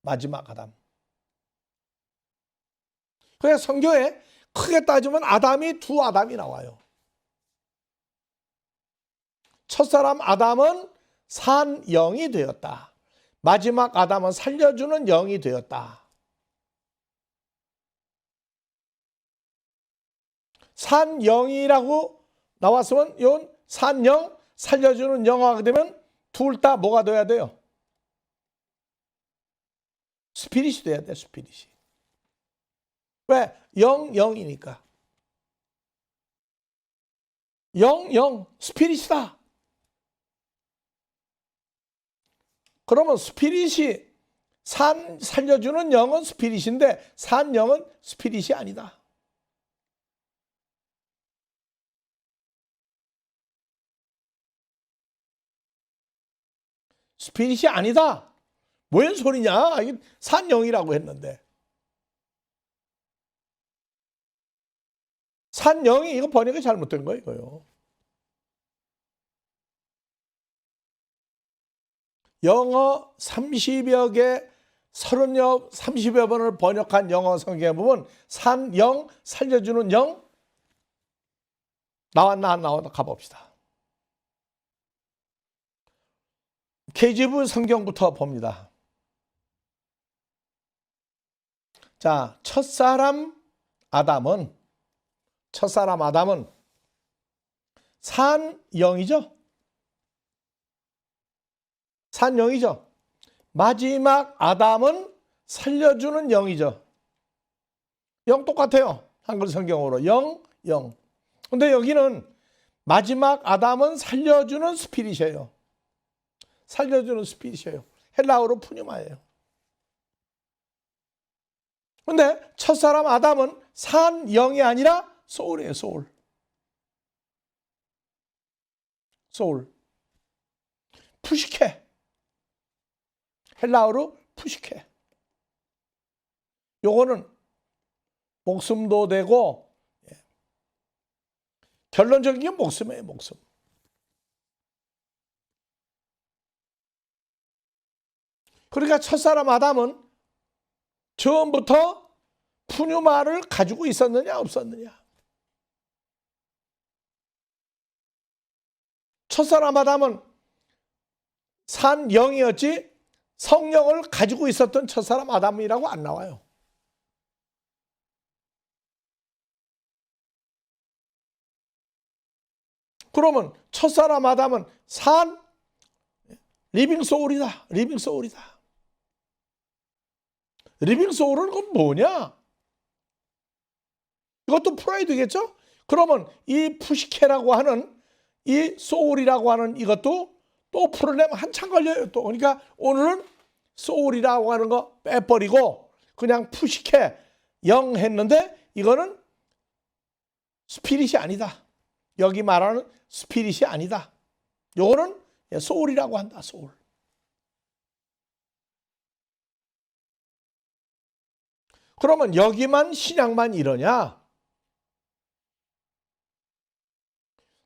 마지막 아담. 그래서 성경에 크게 따지면 아담이 두 아담이 나와요. 첫사람 아담은 산 영이 되었다. 마지막 아담은 살려주는 영이 되었다. 산 영이라고 나왔으면 이건 산 영, 살려주는 영화가 되면 둘 다 뭐가 돼야 돼요? 스피릿이 돼야 돼, 스피릿이. 왜? 영이니까. 스피릿이다. 그러면 스피릿이 살려주는 영은 스피릿인데 산 영은 스피릿이 아니다. 스피릿이 아니다. 뭔 소리냐? 산 영이라고 했는데. 산 영이 이거 번역이 잘못된 거예요, 이거요. 영어 30여 개, 30여 번을 번역한 영어 성경에 보면 산 영, 살려주는 영 나왔나 안 나왔나 가봅시다. KJV 성경부터 봅니다. 자, 첫사람 아담은 산 영이죠. 산 영이죠. 마지막 아담은 살려주는 영이죠. 영 똑같아요. 한글 성경으로 영. 근데 여기는 마지막 아담은 살려주는 스피릿이에요. 살려주는 스피릿이에요. 헬라어로 푸뉴마예요. 근데 첫사람 아담은 산 영이 아니라 소울이에요. 소울. 푸시케. 헬라어로 푸시케. 요거는 목숨도 되고 결론적인 게 목숨이에요. 목숨. 그러니까 첫사람 아담은 처음부터 푸뉴마를 가지고 있었느냐 없었느냐. 첫사람 아담은 산 영이었지 성령을 가지고 있었던 첫사람 아담이라고 안 나와요. 그러면 첫사람 아담은 산 리빙 소울이다. 리빙 소울은 그건 뭐냐? 이것도 풀어야 되겠죠? 그러면 이 푸시케라고 하는 이 소울이라고 하는 이것도 또 풀어내면 한참 걸려요. 또 그러니까 오늘은 소울이라고 하는 거 빼버리고 그냥 푸시케 영 했는데 이거는 스피릿이 아니다. 여기 말하는 스피릿이 아니다. 요거는 소울이라고 한다. 소울. 그러면 여기만 신약만 이러냐?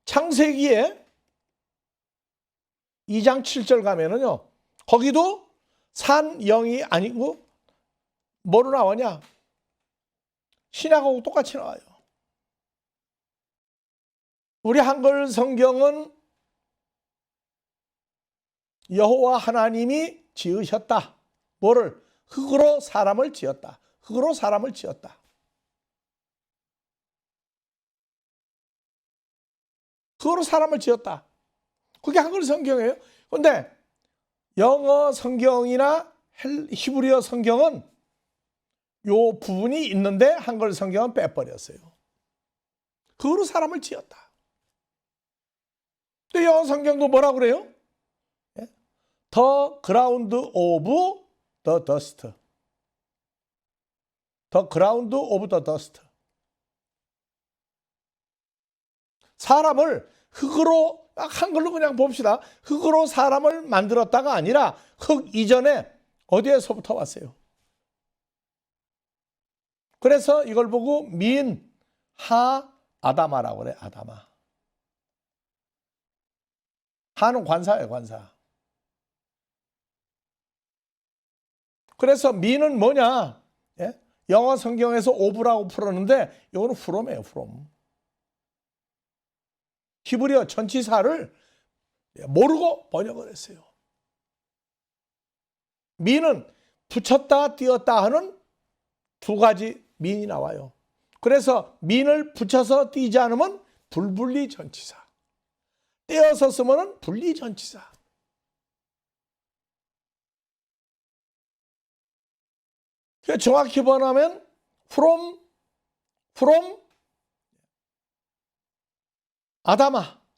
창세기에 2장 7절 가면은요. 거기도 산 영이 아니고 뭐로 나오냐? 신약하고 똑같이 나와요. 우리 한글 성경은 여호와 하나님이 지으셨다. 뭐를? 흙으로 사람을 지었다. 흙으로 사람을 지었다. 흙으로 사람을 지었다. 그게 한글 성경이에요. 그런데 영어 성경이나 히브리어 성경은 요 부분이 있는데 한글 성경은 빼버렸어요. 흙으로 사람을 지었다. 또 영어 성경도 뭐라고 그래요? The ground of the dust. The ground of the dust. 사람을 흙으로, 한글로 그냥 봅시다. 흙으로 사람을 만들었다가 아니라 흙 이전에 어디에서부터 왔어요? 그래서 이걸 보고 아다마라고 그래. 아다마. 하는 관사예요, 관사. 그래서 미는 뭐냐? 예? 영어 성경에서 오브라고 풀었는데 이거는 from이에요, from. 히브리어 전치사를 모르고 번역을 했어요. 미는 붙였다 띄었다 하는 두 가지 민이 나와요. 그래서 민을 붙여서 띄지 않으면 불분리 전치사. 떼어서 쓰면 분리 전치사. 정확히 번하면 from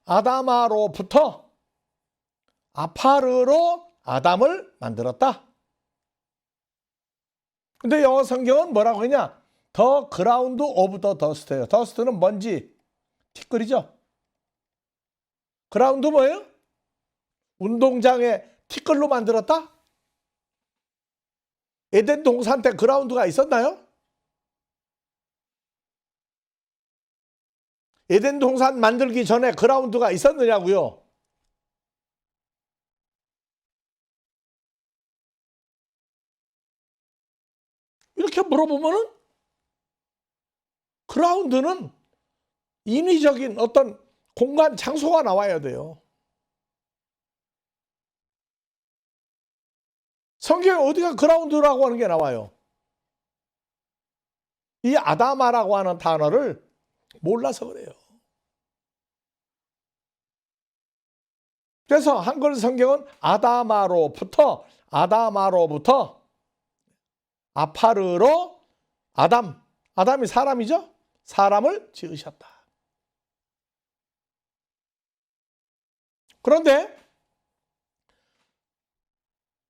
아다마로부터 아파르로 아담을 만들었다. 근데 영어 성경은 뭐라고 하냐? The ground of the dust예요. dust는 먼지, 티끌이죠. 그라운드 뭐예요? 운동장에 티끌로 만들었다? 에덴 동산 때 그라운드가 있었나요? 에덴 동산 만들기 전에 그라운드가 있었느냐고요? 이렇게 물어보면은 그라운드는 인위적인 어떤 공간, 장소가 나와야 돼요. 성경에 어디가 그라운드라고 하는 게 나와요? 이 아다마라고 하는 단어를 몰라서 그래요. 그래서 한글 성경은 아다마로부터 아파르로 아담이 사람이죠? 사람을 지으셨다. 그런데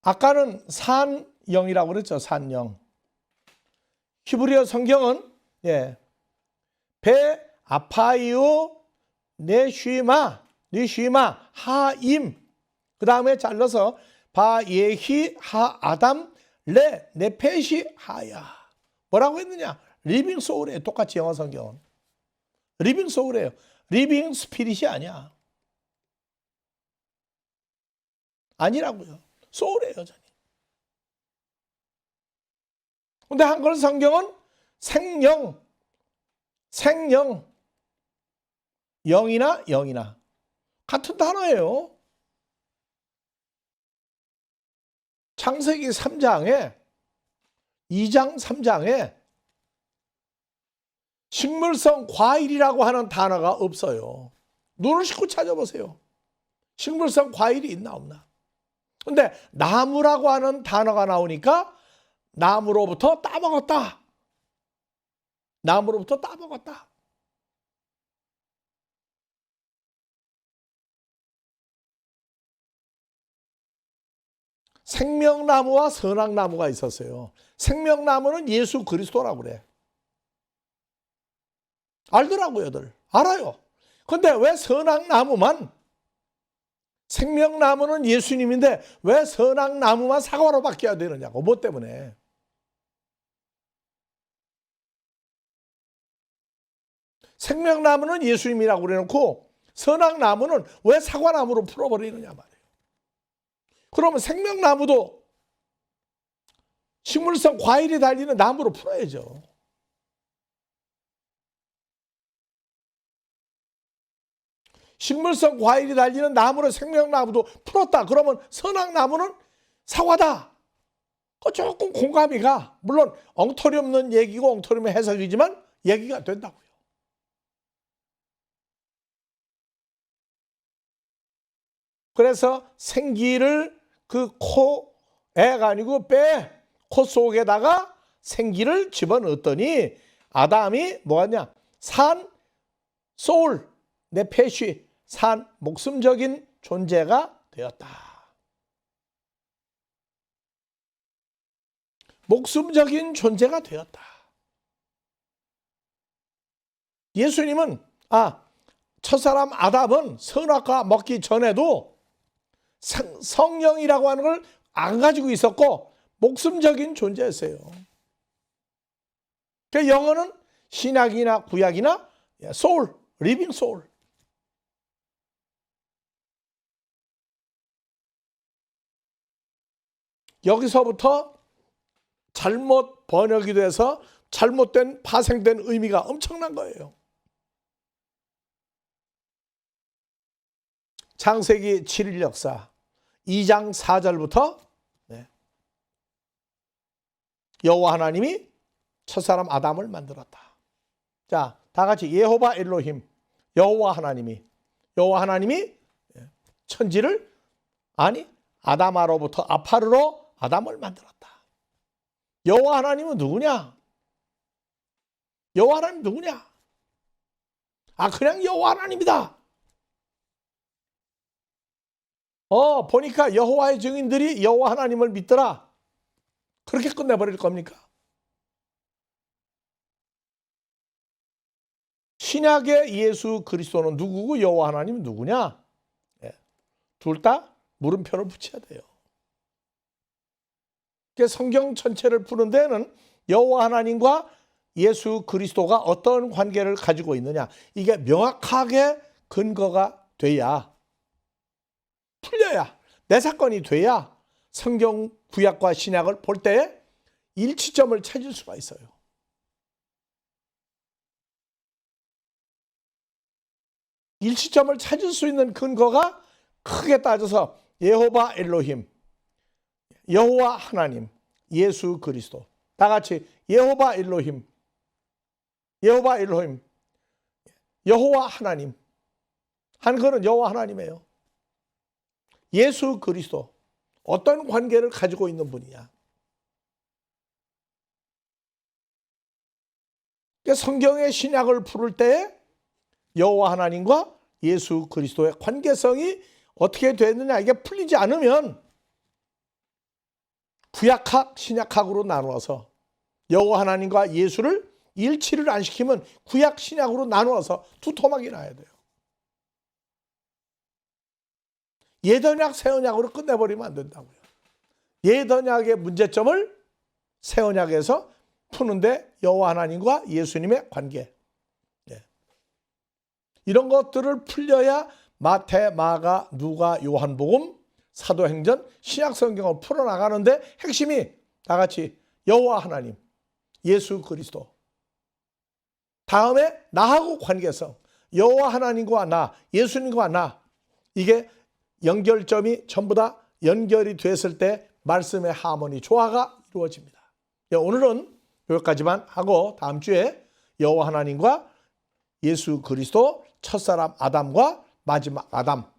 아까는 산영이라고 그랬죠. 산영. 히브리어 성경은 베 아파이오 네쉬마 하임, 그 다음에 잘라서 바예히 하아담 레 네페시 하야. 뭐라고 했느냐? 리빙 소울이에요. 똑같이 영어 성경은 리빙 소울이에요. 리빙 스피릿이 아니야. 아니라고요. 소울이에요, 여전히. 근데 한글 성경은 생영, 영이나 같은 단어예요. 창세기 3장 3장에 식물성 과일이라고 하는 단어가 없어요. 눈을 씻고 찾아보세요. 식물성 과일이 있나 없나. 근데 나무라고 하는 단어가 나오니까 나무로부터 따먹었다. 나무로부터 따먹었다. 생명나무와 선악나무가 있었어요. 생명나무는 예수 그리스도라고 그래. 알더라고요, 들. 알아요. 근데 왜 선악나무만, 생명나무는 예수님인데 왜 선악나무만 사과로 바뀌어야 되느냐고. 뭐 때문에? 생명나무는 예수님이라고 그래놓고 선악나무는 왜 사과나무로 풀어버리느냐 말이에요. 그러면 생명나무도 식물성 과일이 달리는 나무로 풀어야죠. 식물성 과일이 달리는 나무를 생명나무도 풀었다. 그러면 선악나무는 사과다. 조금 공감이 가. 물론 엉터리 없는 얘기고 엉터리 없는 해석이지만 얘기가 된다고요. 그래서 생기를 그 코애가 아니고 코 속에다가 생기를 집어넣었더니 아담이 뭐하냐? 산, 소울, 네페쉬, 산, 목숨적인 존재가 되었다. 목숨적인 존재가 되었다. 예수님은 첫사람 아담은 선악과 먹기 전에도 성령이라고 하는 걸 안 가지고 있었고 목숨적인 존재였어요. 그 영어는 신약이나 구약이나 소울, 리빙 소울. 여기서부터 잘못 번역이 돼서 잘못된 파생된 의미가 엄청난 거예요. 창세기 7일 역사 2장 4절부터 여호와 하나님이 첫사람 아담을 만들었다. 자, 다 같이 예호바 엘로힘, 여호와 하나님이 천지를 아담아로부터 아파르로 아담을 만들었다. 여호와 하나님은 누구냐? 여호와 하나님 누구냐? 그냥 여호와 하나님이다. 보니까 여호와의 증인들이 여호와 하나님을 믿더라. 그렇게 끝내버릴 겁니까? 신약의 예수 그리스도는 누구고 여호와 하나님은 누구냐? 둘 다 물음표를 붙여야 돼요. 성경 전체를 푸는 데는 여호와 하나님과 예수 그리스도가 어떤 관계를 가지고 있느냐, 이게 명확하게 근거가 돼야, 풀려야, 내 사건이 돼야 성경 구약과 신약을 볼 때 일치점을 찾을 수가 있어요. 일치점을 찾을 수 있는 근거가 크게 따져서 예호바 엘로힘, 여호와 하나님, 예수 그리스도. 다 같이 예호바 엘로힘, 여호와 하나님. 한글은 여호와 하나님이에요. 예수 그리스도. 어떤 관계를 가지고 있는 분이냐. 성경의 신약을 풀을 때 여호와 하나님과 예수 그리스도의 관계성이 어떻게 되느냐, 이게 풀리지 않으면 구약학, 신약학으로 나누어서 여호와 하나님과 예수를 일치를 안 시키면 구약, 신약으로 나누어서 두토막이 나야 돼요. 예언약, 새언약으로 끝내버리면 안 된다고요. 예언약의 문제점을 새언약에서 푸는데 여호와 하나님과 예수님의 관계, 이런 것들을 풀려야 마태, 마가, 누가, 요한복음, 사도행전, 신약성경을 풀어나가는데 핵심이 다 같이 여호와 하나님, 예수 그리스도. 다음에 나하고 관계성, 여호와 하나님과 나, 예수님과 나, 이게 연결점이 전부 다 연결이 됐을 때 말씀의 하모니, 조화가 이루어집니다. 오늘은 여기까지만 하고 다음 주에 여호와 하나님과 예수 그리스도, 첫사람 아담과 마지막 아담,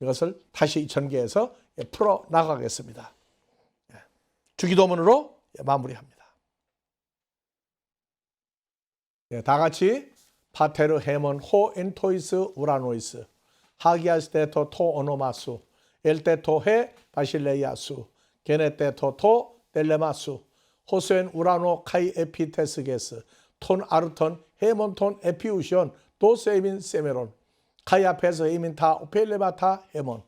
이것을 다시 전개해서 풀어 나가겠습니다. 주기도문으로 마무리합니다. 다 같이 파테르 헤몬 호 엔토이스 우라노이스 하기아스테토 토 오노마수 엘테토 헤 바실레이아수 게네테토 토 델레마수 호스엔 우라노 카이 에피테스게스 톤 아르톤 헤몬톤 에피우시온 도세민 세메론 카이아페스 헤민타 오펠레바타 헤몬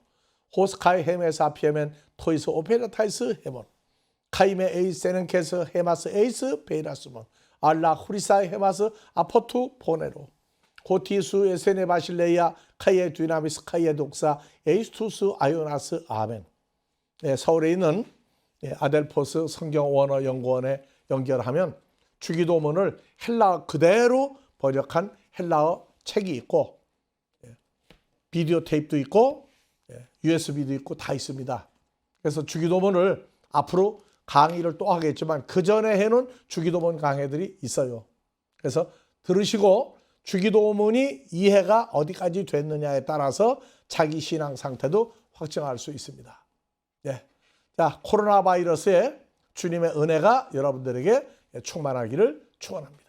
호스카이 헤메사 피에멘 토이스 오페라타이스 헤몬 카이메 에이세는 케스 헤마스 에이스 베이라스몬 알라 후리사이 헤마스 아포투 보네로 고티수 에세네 바실레이아 카이에 뒤나미스 카이에 독사 에이스투스 아요나스 아멘. 서울에 있는 아델포스 성경원어 연구원에 연결하면 주기도문을 헬라어 그대로 번역한 헬라어 책이 있고 비디오 테이프도 있고 USB도 있고 다 있습니다. 그래서 주기도문을 앞으로 강의를 또 하겠지만 그 전에 해놓은 주기도문 강의들이 있어요. 그래서 들으시고 주기도문이 이해가 어디까지 됐느냐에 따라서 자기 신앙 상태도 확정할 수 있습니다. 자, 코로나 바이러스에 주님의 은혜가 여러분들에게 충만하기를 축원합니다.